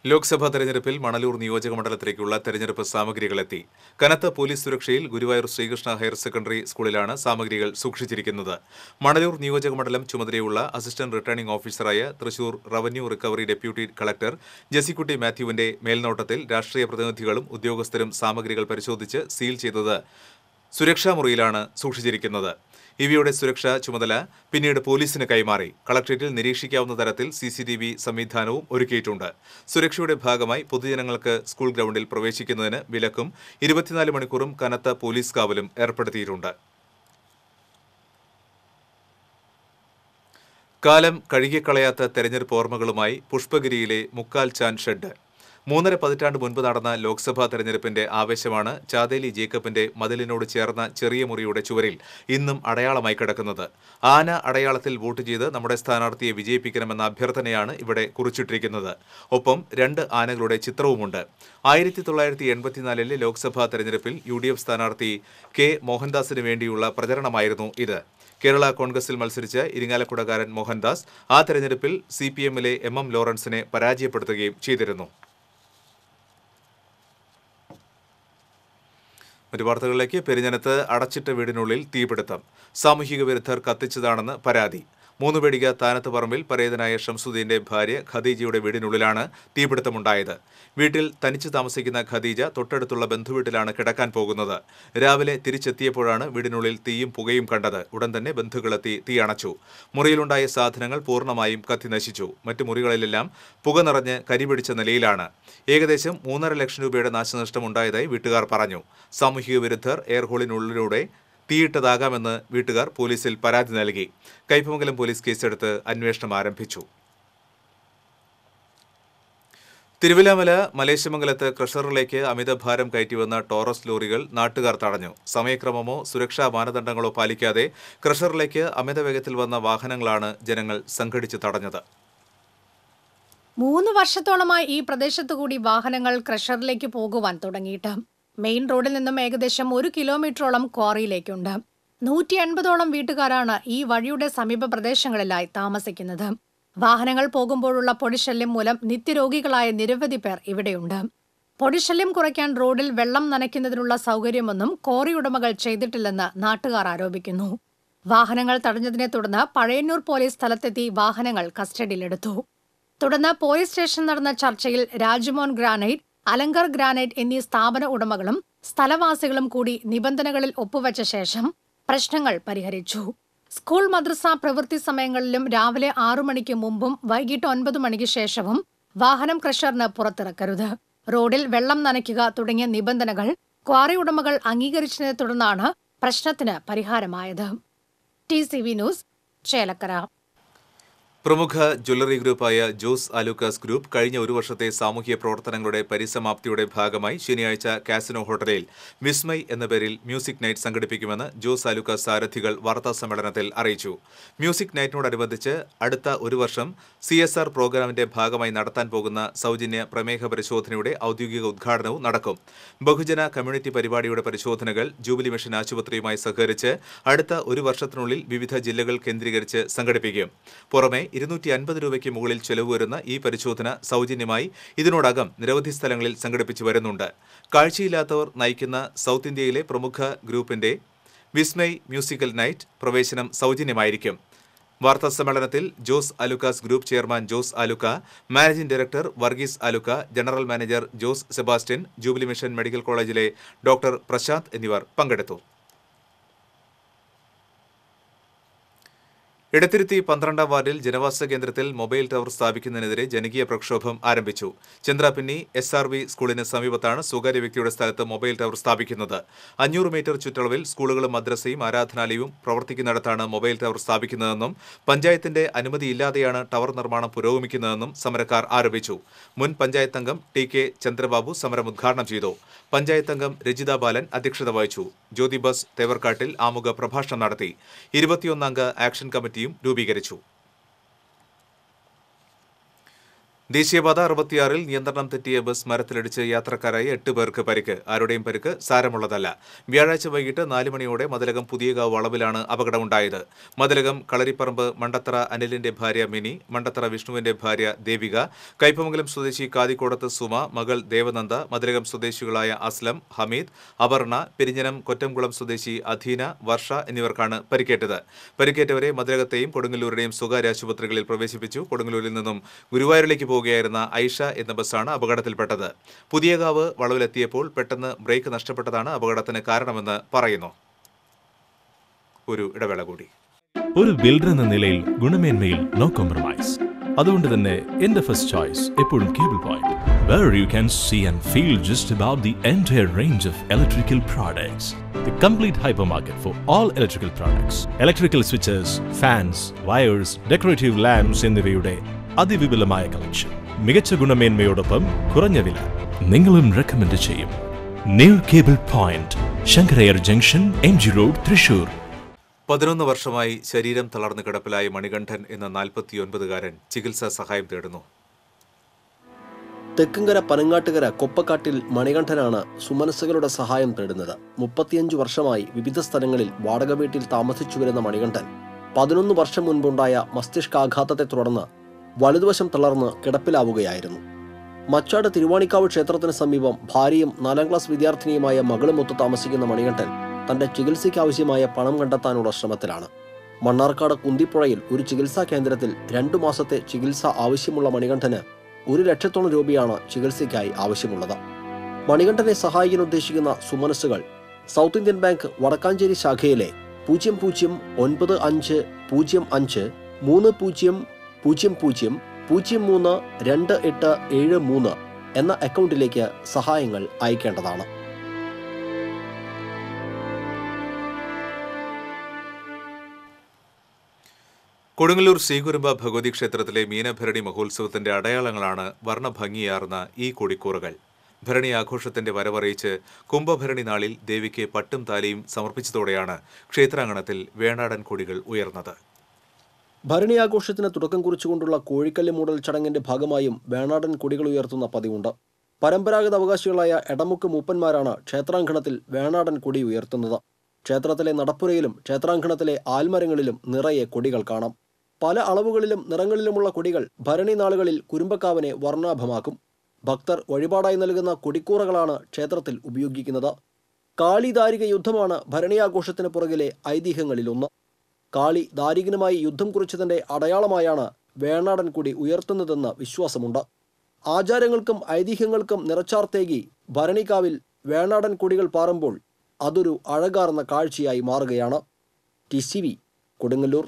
ലോക്സഭാ തെരഞ്ഞെടുപ്പിൽ മണലൂർ നിയോജകമണ്ഡലത്തിലേക്കുള്ള തെരഞ്ഞെടുപ്പ് സാമഗ്രികളെത്തി. കനത്ത പോലീസ് സുരക്ഷയിൽ ഗുരുവായൂർ ശ്രീകൃഷ്ണ ഹയർ സെക്കൻഡറി സ്കൂളിലാണ് സാമഗ്രികൾ സൂക്ഷിച്ചിരിക്കുന്നത്. മണലൂർ നിയോജകമണ്ഡലം ചുമതലയുള്ള അസിസ്റ്റന്റ് റിട്ടേണിംഗ് ഓഫീസറായ Thrissur revenue recovery deputy collector Jessykutty മാത്യുവിന്റെ മേൽനോട്ടത്തിൽ രാഷ്ട്രീയ പ്രതിനിധികളും ഉദ്യോഗസ്ഥരും സാമഗ്രികൾ പരിശോധിച്ച് സീൽ ചെയ്തത് സുരക്ഷാ മുറിയിലാണ് സൂക്ഷിച്ചിരിക്കുന്നത്. ഇവയുടെ സുരക്ഷാ ചുമതല പിന്നീട് പോലീസിന് കൈമാറി. കളക്ടറേറ്റിൽ നിരീക്ഷിക്കാവുന്ന തരത്തിൽ CCTV സംവിധാനവും ഒരുക്കിയിട്ടുണ്ട്. സുരക്ഷയുടെ ഭാഗമായി പൊതുജനങ്ങൾക്ക് സ്കൂൾ ഗ്രൗണ്ടിൽ പ്രവേശിക്കുന്നതിന് വിലക്കും 24 മണിക്കൂറും കനത്ത പോലീസ് കാവലും ഏർപ്പെടുത്തിയിട്ടുണ്ട്. കാലം കഴുകിക്കളയാത്ത തെരഞ്ഞെടുപ്പ് ഓർമ്മകളുമായി പുഷ്പഗിരിയിലെ മുക്കാൽ ചാൻ ഷെഡ്. 3.5 പതിറ്റാണ്ട് മുൻപ് നടന്ന ലോക്സഭാ തെരഞ്ഞെടുപ്പിന്റെ ആവേശമാണ് ചാതേലി ജേക്കബിന്റെ മതിലിനോട് ചേർന്ന ചെറിയ മുറിയുടെ ചുവരിൽ ഇന്നും അടയാളമായി കിടക്കുന്നത്. ആന അടയാളത്തിൽ വോട്ട് ചെയ്ത് നമ്മുടെ സ്ഥാനാർത്ഥിയെ വിജയിപ്പിക്കണമെന്ന അഭ്യർത്ഥനയാണ് ഇവിടെ കുറിച്ചിട്ടിരിക്കുന്നത്. ഒപ്പം 2 ആനകളുടെ ചിത്രവുമുണ്ട്. 1984 ലോക്സഭാ തെരഞ്ഞെടുപ്പിൽ UDF സ്ഥാനാർത്ഥി K. മോഹൻദാസിന് വേണ്ടിയുള്ള പ്രചരണമായിരുന്നു ഇത്. കേരള കോൺഗ്രസിൽ മത്സരിച്ച ഇരിങ്ങാലക്കുടക്കാരൻ മോഹൻദാസ് ആ തെരഞ്ഞെടുപ്പിൽ CPM-ലെ MM ലോറൻസിനെ പരാജയപ്പെടുത്തുകയും ചെയ്തിരുന്നു. മറ്റു വാർത്തകളിലേക്ക്. പെരിഞ്ഞനത്ത് അടച്ചിട്ട വീടിനുള്ളിൽ തീപിടുത്തം. സാമൂഹിക വിരുദ്ധർ കത്തിച്ചതാണെന്ന് പരാതി. 3 പേടിക താനത്ത് പറമ്പിൽ പരേതനായ ഷംസുദ്ദീന്റെ ഭാര്യ ഖദീജയുടെ വീടിനുള്ളിലാണ് തീപിടുത്തമുണ്ടായത്. വീട്ടിൽ തനിച്ച് താമസിക്കുന്ന ഖദീജ തൊട്ടടുത്തുള്ള ബന്ധുവീട്ടിലാണ് കിടക്കാൻ പോകുന്നത്. രാവിലെ തിരിച്ചെത്തിയപ്പോഴാണ് വീടിനുള്ളിൽ തീയും പുകയും കണ്ടത്. ഉടൻ തന്നെ ബന്ധുക്കളെത്തി തീ അണച്ചു. മുറിയിലുണ്ടായ സാധനങ്ങൾ പൂർണ്ണമായും കത്തി നശിച്ചു. മറ്റു മുറികളിലെല്ലാം പുക നിറഞ്ഞ് കരിപിടിച്ച നിലയിലാണ്. ഏകദേശം 3.5 ലക്ഷം രൂപയുടെ നാശനഷ്ടമുണ്ടായതായി വീട്ടുകാർ പറഞ്ഞു. സാമൂഹിക വിരുദ്ധർ എയർഹോളിനുള്ളിലൂടെ തീയിട്ടതാകാമെന്ന് വീട്ടുകാർ പോലീസിൽ പരാതി നൽകി. കയ്പമംഗലം പോലീസ് കേസെടുത്ത് അന്വേഷണം ആരംഭിച്ചു. തിരുവിലാമല മലേശമംഗലത്ത് ക്രഷറിലേക്ക് അമിതഭാരം കയറ്റിവന്ന ടോറസ് ലോറികൾ നാട്ടുകാർ തടഞ്ഞു. സമയക്രമമോ സുരക്ഷാ മാനദണ്ഡങ്ങളോ പാലിക്കാതെ ക്രഷറിലേക്ക് അമിത വേഗത്തിൽ വന്ന വാഹനങ്ങളാണ് ജനങ്ങൾ സംഘടിച്ച് തടഞ്ഞത്. 3 വർഷത്തോളമായി ഈ പ്രദേശത്തുകൂടി വാഹനങ്ങൾ ക്രഷറിലേക്ക് പോകുവാൻ തുടങ്ങിയിട്ട്. മെയിൻ റോഡിൽ നിന്നും ഏകദേശം 1 കിലോമീറ്ററോളം ക്വാറിയിലേക്കുണ്ട്. 180ഓളം വീട്ടുകാരാണ് ഈ വഴിയുടെ സമീപ പ്രദേശങ്ങളിലായി താമസിക്കുന്നത്. വാഹനങ്ങൾ പോകുമ്പോഴുള്ള പൊടിശല്യം മൂലം നിത്യരോഗികളായ നിരവധി പേർ ഇവിടെയുണ്ട്. പൊടിശല്യം കുറയ്ക്കാൻ റോഡിൽ വെള്ളം നനയ്ക്കുന്നതിനുള്ള സൗകര്യമൊന്നും ക്വാറി ഉടമകൾ ചെയ്തിട്ടില്ലെന്ന് നാട്ടുകാർ ആരോപിക്കുന്നു. വാഹനങ്ങൾ തടഞ്ഞതിനെ തുടർന്ന് പഴയന്നൂർ പോലീസ് സ്ഥലത്തെത്തി വാഹനങ്ങൾ കസ്റ്റഡിയിലെടുത്തു. തുടർന്ന് പോലീസ് സ്റ്റേഷൻ നടന്ന ചർച്ചയിൽ രാജ്മോഹൻ ഗ്രാനൈറ്റ്, അലങ്കർ ഗ്രാനൈറ്റ് എന്നീ സ്ഥാപന ഉടമകളും സ്ഥലവാസികളും കൂടി നിബന്ധനകളിൽ ഒപ്പുവെച്ച ശേഷം പ്രശ്നങ്ങൾ പരിഹരിച്ചു. സ്കൂൾ മദ്രസ പ്രവൃത്തി സമയങ്ങളിലും രാവിലെ 6 മണിക്ക് മുമ്പും വൈകിട്ട് 9 മണിക്ക് ശേഷവും വാഹനം ക്രഷറിന് പുറത്തിറക്കരുത്, റോഡിൽ വെള്ളം നനയ്ക്കുക തുടങ്ങിയ നിബന്ധനകൾ ക്വാറി ഉടമകൾ അംഗീകരിച്ചതിനെ തുടർന്നാണ് പ്രശ്നത്തിന് പരിഹാരമായത്. TCV news, Chelakkara. പ്രമുഖ ജ്വല്ലറി ഗ്രൂപ്പായ ജോസ് ആലൂക്കാസ് ഗ്രൂപ്പ് കഴിഞ്ഞ 1 വർഷത്തെ സാമൂഹ്യ പ്രവർത്തനങ്ങളുടെ പരിസമാപ്തിയുടെ ഭാഗമായി ശനിയാഴ്ച കാസിനോ ഹോട്ടലിൽ വിസ്മയ് എന്ന പേരിൽ മ്യൂസിക് നൈറ്റ് സംഘടിപ്പിക്കുമെന്ന് ജോസ് ആലൂക്കാസ് സാരഥികൾ വാർത്താസമ്മേളനത്തിൽ അറിയിച്ചു. മ്യൂസിക് നൈറ്റിനോടനുബന്ധിച്ച് അടുത്ത 1 വർഷം CSR പ്രോഗ്രാമിന്റെ ഭാഗമായി നടത്താൻ പോകുന്ന സൗജന്യ പ്രമേഹ പരിശോധനയുടെ ഔദ്യോഗിക ഉദ്ഘാടനവും നടക്കും. ബഹുജന കമ്മ്യൂണിറ്റി പരിപാടിയുടെ പരിശോധനകൾ ജൂബിലി മിഷൻ ആശുപത്രിയുമായി സഹകരിച്ച് അടുത്ത 1 വർഷത്തിനുള്ളിൽ വിവിധ ജില്ലകൾ കേന്ദ്രീകരിച്ച് സംഘടിപ്പിക്കും. പുറമെ 250 രൂപയ്ക്ക് മുകളിൽ ചെലവ് വരുന്ന ഈ പരിശോധന സൗജന്യമായി ഇതിനോടകം നിരവധി സ്ഥലങ്ങളിൽ സംഘടിപ്പിച്ചു വരുന്നുണ്ട്. കാഴ്ചയില്ലാത്തവർ നയിക്കുന്ന സൗത്ത് ഇന്ത്യയിലെ പ്രമുഖ ഗ്രൂപ്പിന്റെ വിസ്മയ് മ്യൂസിക്കൽ നൈറ്റ് പ്രവേശനം സൗജന്യമായിരിക്കും. വാർത്താസമ്മേളനത്തിൽ Jose Alukkas group chairman Jose Alukka, managing director Varghese Alukka, general manager Jose Sebastian, jubilee mission medical കോളേജിലെ ഡോക്ടർ പ്രശാന്ത് എന്നിവർ പങ്കെടുത്തു. ഇടത്തിരുത്തി 12ാം വാർഡിൽ ജനവാസ കേന്ദ്രത്തിൽ മൊബൈൽ ടവർ സ്ഥാപിക്കുന്നതിനെതിരെ ജനകീയ പ്രക്ഷോഭം ആരംഭിച്ചു. ചന്ദ്രാപിന്നി SRV സ്കൂളിന് സമീപത്താണ് സ്വകാര്യ വ്യക്തിയുടെ സ്ഥലത്ത് മൊബൈൽ ടവർ സ്ഥാപിക്കുന്നത്. 500 മീറ്റർ ചുറ്റളവിൽ സ്കൂളുകളും മദ്രസയും ആരാധനാലയവും പ്രവർത്തിക്കുന്നിടത്താണ് മൊബൈൽ ടവർ സ്ഥാപിക്കുന്നതെന്നും പഞ്ചായത്തിന്റെ അനുമതിയില്ലാതെയാണ് ടവർ നിർമ്മാണം പുരോഗമിക്കുന്നതെന്നും സമരക്കാർ ആരോപിച്ചു. മുൻ പഞ്ചായത്ത് അംഗം TK ചന്ദ്രബാബു സമരം ഉദ്ഘാടനം ചെയ്തു. പഞ്ചായത്ത് അംഗം രജിത ബാലൻ അധ്യക്ഷത വഹിച്ചു. ജ്യോതി ബസ് തേവർക്കാട്ടിൽ ആമുഖ പ്രഭാഷണം നടത്തി. 21 അംഗ ആക്ഷൻ കമ്മിറ്റിയും രൂപീകരിച്ചു. ദേശീയപാത 66-ൽ നിയന്ത്രണം തെറ്റിയ ബസ് മരത്തിലിടിച്ച് യാത്രക്കാരായി 8 പേർക്ക് പരിക്ക്. ആരുടെയും പരിക്ക് സാരമുള്ളതല്ല. വ്യാഴാഴ്ച വൈകിട്ട് 4 മണിയോടെ മതിലകം പുതിയകാവ് വളവിലാണ് അപകടമുണ്ടായത്. മതിലകം കളരിപ്പറമ്പ് മണ്ടത്തറ അനിലിന്റെ ഭാര്യ മിനി, മണ്ടത്തറ വിഷ്ണുവിന്റെ ഭാര്യ ദേവിക, കൈപ്പമംഗലം സ്വദേശി കാതിക്കോടത്ത് സുമ, മകൾ ദേവനന്ദ, മതിലകം സ്വദേശികളായ അസ്ലം, ഹമീദ്, അപർണ, പെരിഞ്ഞനം കൊറ്റംകുളം സ്വദേശി അധീന, വർഷ എന്നിവർക്കാണ് പരിക്കേറ്റത്. പരിക്കേറ്റവരെ മതിലകത്തെയും കൊടുങ്ങല്ലൂരിലെയും സ്വകാര്യ ആശുപത്രികളിൽ പ്രവേശിപ്പിച്ചു. കൊടുങ്ങല്ലൂരിൽ നിന്നും ഗുരുവായൂരിലേക്ക് പോകുകയായിരുന്ന ഐഷ എന്ന ബസ്സാണ് അപകടത്തിൽപ്പെട്ടത്. പുതിയകാവ് വളവിലെത്തിയപ്പോൾ പെട്ടെന്ന് ബ്രേക്ക് നഷ്ടപ്പെട്ടതാണ് അപകടത്തിന് കാരണമെന്ന് പറയുന്നു. ഒരു ഇടവേള കൂടി. ഒരു ബിൽഡർ എന്ന നിലയിൽ ഗുണമേന്മയിൽ നോ കോംപ്രമൈസ്. അതുകൊണ്ട് തന്നെ എന്റെ ഫസ്റ്റ് ചോയ്സ് എപ്പോഴും cable point, where you can see and feel just about the entire range of electrical products. The complete hypermarket for all electrical products. Electrical switches, fans, wires, decorative lamps എന്നിവയുടെ അതിവിപുലമായ collection. മികച്ച ഗുണമേന്മയോടൊപ്പം കുറഞ്ഞ വില. നിങ്ങളും recommend ചെയ്യും. New cable point, Sankara Iyer junction, MG road, Thrissur. 11 വർഷമായി ശരീരം തളർന്നു കിടപ്പിലായ മണികണ്ഠൻ എന്ന 49-കാരൻ ചികിത്സാ സഹായം തേടുന്നു. തെക്കുംകര പനങ്ങാട്ടുകര കൊപ്പക്കാട്ടിൽ മണികണ്ഠനാണ് സുമനസ്സുകളുടെ സഹായം തേടുന്നത്. 35 വർഷമായി വിവിധ സ്ഥലങ്ങളിൽ വാടക വീട്ടിൽ താമസിച്ചു വരുന്ന മണികണ്ഠൻ 11 വർഷം മുൻപുണ്ടായ മസ്തിഷ്കാഘാതത്തെ തുടർന്ന് വലതുവശം തളർന്ന് കിടപ്പിലാവുകയായിരുന്നു. മച്ചാട് തിരുവാണിക്കാവ് ക്ഷേത്രത്തിന് സമീപം ഭാര്യയും 4ാം ക്ലാസ് വിദ്യാർത്ഥിനിയുമായ മകളുമൊത്ത് താമസിക്കുന്ന മണികണ്ഠൻ തന്റെ ചികിത്സയ്ക്ക് ആവശ്യമായ പണം കണ്ടെത്താനുള്ള ശ്രമത്തിലാണ്. മണ്ണാർക്കാട് കുന്തിപ്പുഴയിൽ ഒരു ചികിത്സാ കേന്ദ്രത്തിൽ 2 മാസത്തെ ചികിത്സ ആവശ്യമുള്ള മണികണ്ഠന് 1 ലക്ഷത്തോളം രൂപയാണ് ചികിത്സയ്ക്കായി ആവശ്യമുള്ളത്. മണികണ്ഠനെ സഹായിക്കാൻ ഉദ്ദേശിക്കുന്ന സുമനസ്സുകൾ സൗത്ത് ഇന്ത്യൻ ബാങ്ക് വടക്കാഞ്ചേരി ശാഖയിലെ 00553000032873 എന്ന അക്കൗണ്ടിലേക്ക് സഹായങ്ങൾ അയക്കേണ്ടതാണ്. കൊടുങ്ങല്ലൂർ ശ്രീകുരുമ്പ ഭഗവതി ക്ഷേത്രത്തിലെ മീനഭരണി മഹോത്സവത്തിന്റെ അടയാളങ്ങളാണ് വർണ്ണഭംഗിയാർന്ന ഈ കൊടിക്കൂറുകൾ. ഭരണി ആഘോഷത്തിന്റെ വരവറിയിച്ച് കുംഭഭരണി നാളിൽ ദേവിക്ക് പട്ടും താലിയും സമർപ്പിച്ചതോടെയാണ് ക്ഷേത്രാങ്കണത്തിൽ വേണാടൻ കൊടികൾ ഉയർന്നത്. ഭരണി ആഘോഷത്തിന് തുടക്കം കുറിച്ചുകൊണ്ടുള്ള കോഴിക്കല്ല് മൂടൽ ചടങ്ങിന്റെ ഭാഗമായും വേണാടൻ കൊടികൾ ഉയർത്തുന്ന പതിവുണ്ട്. പരമ്പരാഗത അവകാശികളായ എടമുക്ക് മൂപ്പന്മാരാണ് ക്ഷേത്രാങ്കണത്തിൽ വേണാടൻ കൊടി ഉയർത്തുന്നത്. ക്ഷേത്രത്തിലെ നടപ്പുരയിലും ക്ഷേത്രാങ്കണത്തിലെ ആൽമരങ്ങളിലും നിറയെ കൊടികൾ കാണാം. പല അളവുകളിലും നിറങ്ങളിലുമുള്ള കൊടികൾ ഭരണി നാളുകളിൽ കുരുമ്പക്കാവിനെ വർണ്ണാഭമാക്കും. ഭക്തർ വഴിപാടായി നൽകുന്ന കൊടിക്കൂറകളാണ് ക്ഷേത്രത്തിൽ ഉപയോഗിക്കുന്നത്. കാളി ദാരിക യുദ്ധമാണ് ഭരണിയാഘോഷത്തിന് പുറകിലെ ഐതിഹ്യങ്ങളിലൊന്ന്. കാളി ദാരികനുമായി യുദ്ധം കുറിച്ചതിന്റെ അടയാളമായാണ് വേണാടൻ കൊടി ഉയർത്തുന്നതെന്ന് വിശ്വാസമുണ്ട്. ആചാരങ്ങൾക്കും ഐതിഹ്യങ്ങൾക്കും നിറച്ചാർത്തേകി ഭരണിക്കാവിൽ വേണാടൻ കൊടികൾ പാറുമ്പോൾ അതൊരു അഴകാർന്ന കാഴ്ചയായി മാറുകയാണ്. TCV കൊടുങ്ങല്ലൂർ.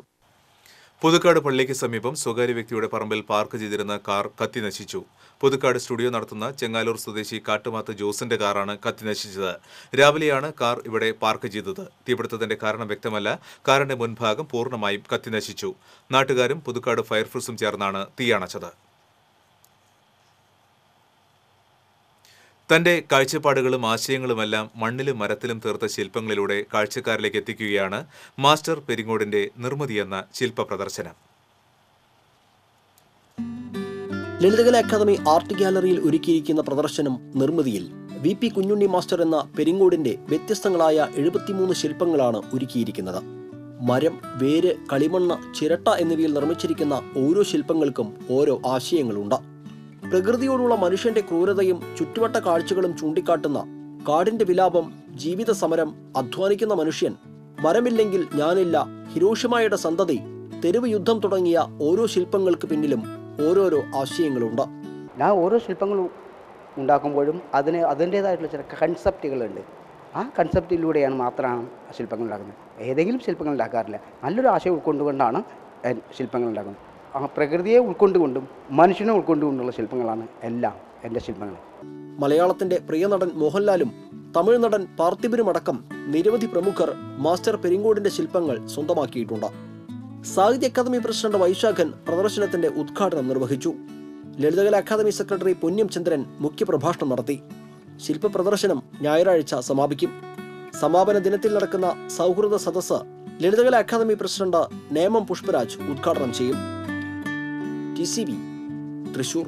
പുതുക്കാട് പള്ളിക്ക് സമീപം സ്വകാര്യ വ്യക്തിയുടെ പറമ്പിൽ പാർക്ക് ചെയ്തിരുന്ന കാർ കത്തിനശിച്ചു. പുതുക്കാട് സ്റ്റുഡിയോ നടത്തുന്ന ചെങ്ങാലൂർ സ്വദേശി കാട്ടുമാത്ത് ജോസിന്റെ കാറാണ് കത്തിനശിച്ചത്. രാവിലെയാണ് കാർ ഇവിടെ പാർക്ക് ചെയ്തത്. തീപിടുത്തത്തിന്റെ കാരണം വ്യക്തമല്ല. കാറിന്റെ മുൻഭാഗം പൂർണ്ണമായും കത്തിനശിച്ചു. നാട്ടുകാരും പുതുക്കാട് ഫയർഫോഴ്സും ചേർന്നാണ് തീയണച്ചത്. തന്റെ കാഴ്ചപ്പാടുകളും ആശയങ്ങളുമെല്ലാം മണ്ണിലും മരത്തിലും തീർത്ത ശില്പങ്ങളിലൂടെ കാഴ്ചക്കാരിലേക്ക് എത്തിക്കുകയാണ് മാസ്റ്റർ പെരിങ്ങോടിന്റെ നിർമ്മിതി എന്ന ശില്പ പ്രദർശനം. ലളിതകല അക്കാദമി ആർട്ട് ഗാലറിയിൽ ഒരുക്കിയിരിക്കുന്ന പ്രദർശനം നിർമ്മിതിയിൽ VP കുഞ്ഞുണ്ണി മാസ്റ്റർ എന്ന പെരിങ്ങോടിന്റെ വ്യത്യസ്തങ്ങളായ 73 ശില്പങ്ങളാണ് ഒരുക്കിയിരിക്കുന്നത്. മരം, വേര്, കളിമണ്ണ്, ചിരട്ട എന്നിവയിൽ നിർമ്മിച്ചിരിക്കുന്ന ഓരോ ശില്പങ്ങൾക്കും ഓരോ ആശയങ്ങളുണ്ട്. പ്രകൃതിയോടുള്ള മനുഷ്യന്റെ ക്രൂരതയും ചുറ്റുവട്ട കാഴ്ചകളും ചൂണ്ടിക്കാട്ടുന്ന കാടിന്റെ വിലാപം, ജീവിത സമരം, അധ്വാനിക്കുന്ന മനുഷ്യൻ, മരമില്ലെങ്കിൽ ഞാനില്ല, ഹിരോഷിമയുടെ സന്തതി, തെരുവ് യുദ്ധം തുടങ്ങിയ ഓരോ ശില്പങ്ങൾക്ക് പിന്നിലും ഓരോരോ ആശയങ്ങളുണ്ട്. ഞാൻ ഓരോ ശില്പങ്ങളും ഉണ്ടാക്കുമ്പോഴും അതിൻ്റേതായിട്ടുള്ള ചില കൺസെപ്റ്റുകളുണ്ട്. ആ കൺസെപ്റ്റിലൂടെയാണ് മാത്രമാണ് ശില്പങ്ങൾ ഉണ്ടാക്കുന്നത്. ഏതെങ്കിലും ശില്പങ്ങൾ ഉണ്ടാക്കാറില്ല. നല്ലൊരു ആശയം ഉൾക്കൊണ്ടുകൊണ്ടാണ് ശില്പങ്ങൾ ഉണ്ടാക്കുന്നത്. ആ പ്രകൃതിയെ ഉൾക്കൊണ്ടുകൊണ്ടും മനുഷ്യനെ ഉൾക്കൊണ്ടുകൊണ്ടുള്ള ശില്പങ്ങളാണ് എല്ലാം എൻ്റെ ശില്പങ്ങൾ. മലയാളത്തിന്റെ പ്രിയ നടൻ മോഹൻലാലും തമിഴ് നടൻ പാർത്ഥിബനുമടക്കം നിരവധി പ്രമുഖർ മാസ്റ്റർ പെരിങ്ങോടിന്റെ ശില്പങ്ങൾ സ്വന്തമാക്കിയിട്ടുണ്ട്. സാഹിത്യ അക്കാദമി പ്രസിഡന്റ് വൈശാഖൻ പ്രദർശനത്തിന്റെ ഉദ്ഘാടനം നിർവഹിച്ചു. ലളിതകല അക്കാദമി സെക്രട്ടറി പൊന്നം ചന്ദ്രൻ മുഖ്യപ്രഭാഷണം നടത്തി. ശില്പ പ്രദർശനം ഞായറാഴ്ച സമാപിക്കും. സമാപന ദിനത്തിൽ നടക്കുന്ന സൗഹൃദ സദസ്സ് ലളിതകല അക്കാദമി പ്രസിഡന്റ് നേമം പുഷ്പരാജ് ഉദ്ഘാടനം ചെയ്യും. TCV Thrissur.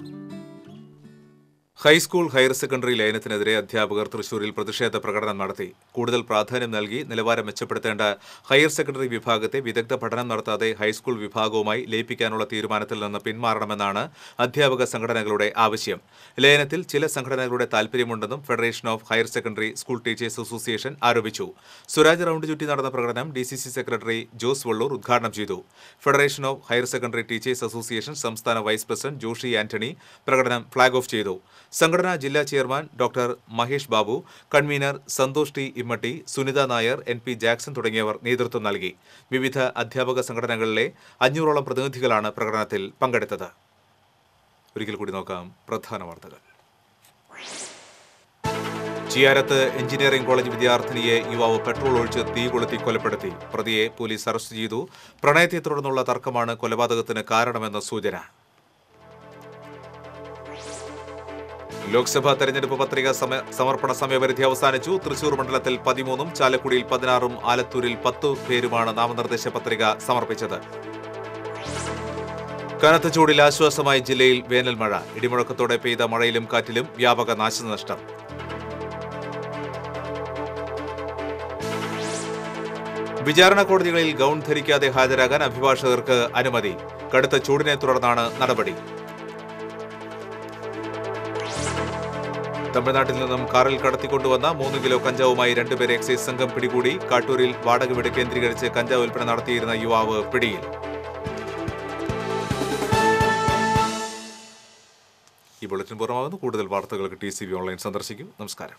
High school higher secondary ലയനത്തിനെതിരെ അധ്യാപകർ തൃശൂരിൽ പ്രതിഷേധ പ്രകടനം നടത്തി. കൂടുതൽ പ്രാധാന്യം നൽകി നിലവാരം മെച്ചപ്പെടുത്തേണ്ട ഹയർ സെക്കൻഡറി വിഭാഗത്തെ വിദഗ്ധ പഠനം നടത്താതെ ഹൈസ്കൂൾ വിഭാഗവുമായി ലയിപ്പിക്കാനുള്ള തീരുമാനത്തിൽ നിന്ന് പിന്മാറണമെന്നാണ് അധ്യാപക സംഘടനകളുടെ ആവശ്യം. ലയനത്തിൽ ചില സംഘടനകളുടെ താൽപര്യമുണ്ടെന്നും federation of higher secondary school teachers association ആരോപിച്ചു. സ്വരാജ് റൌണ്ട് ചുറ്റി നടന്ന പ്രകടനം DCC സെക്രട്ടറി ജോസ് വള്ളൂർ ഉദ്ഘാടനം ചെയ്തു. Federation of higher secondary teachers association സംസ്ഥാന വൈസ് പ്രസിഡന്റ് ജോഷി ആന്റണി പ്രകടനം ഫ്ളാഗ് ഓഫ് ചെയ്തു. സംഘടനാ ജില്ലാ chairman doctor Mahesh Babu, convener Santhosh T Immatty, Sunitha Nair, NP Jackson തുടങ്ങിയവർ നേതൃത്വം നൽകി. വിവിധ അധ്യാപക സംഘടനകളിലെ 500ഓളം പ്രതിനിധികളാണ് പ്രകടനത്തിൽ പങ്കെടുത്തത്. ഒരിക്കൽ കൂടി നോക്കാം പ്രധാന വാർത്തകൾ. ചിയാരത്ത് എഞ്ചിനീയറിംഗ് കോളേജ് വിദ്യാർത്ഥിനിയെ യുവാവ് പെട്രോൾ ഒഴിച്ച് തീ കൊളുത്തി കൊലപ്പെടുത്തി. പ്രതിയെ പോലീസ് അറസ്റ്റ് ചെയ്തു. പ്രണയത്തെ തുടർന്നുള്ള തർക്കമാണ് കൊലപാതകത്തിന് കാരണമെന്ന സൂചന. ലോക്സഭാ തെരഞ്ഞെടുപ്പ് പത്രിക സമർപ്പണ സമയപരിധി അവസാനിച്ചു. തൃശൂർ മണ്ഡലത്തിൽ 13ഉം ചാലക്കുടിയിൽ 16ഉം ആലത്തൂരിൽ 10 പേരുമാണ് നാമനിർദ്ദേശ പത്രിക സമർപ്പിച്ചത്. കനത്ത ചൂടിൽ ആശ്വാസമായി ജില്ലയിൽ വേനൽ മഴ. ഇടിമുഴക്കത്തോടെ പെയ്ത മഴയിലും കാറ്റിലും വ്യാപക നാശനഷ്ടം. വിചാരണ കോടതികളിൽ ഗൗൺ ധരിക്കാതെ ഹാജരാകാൻ അഭിഭാഷകർക്ക് അനുമതി. കടുത്ത ചൂടിനെ തുടർന്നാണ് നടപടി. തമിഴ്നാട്ടിൽ നിന്നും കാറിൽ കടത്തിക്കൊണ്ടുവന്ന 3 കിലോ കഞ്ചാവുമായി 2 പേരെ എക്സൈസ് സംഘം പിടികൂടി. കാട്ടൂരിൽ വാടക വീട് കേന്ദ്രീകരിച്ച് കഞ്ചാവ് വിൽപ്പന നടത്തിയിരുന്ന യുവാവ് പിടിയിൽ. ഈ ബുള്ളറ്റിൻ പൂർണ്ണമാകുന്നു. കൂടുതൽ വാർത്തകൾക്ക് TCV ഓൺലൈൻ സന്ദർശിക്കൂ. നമസ്കാരം.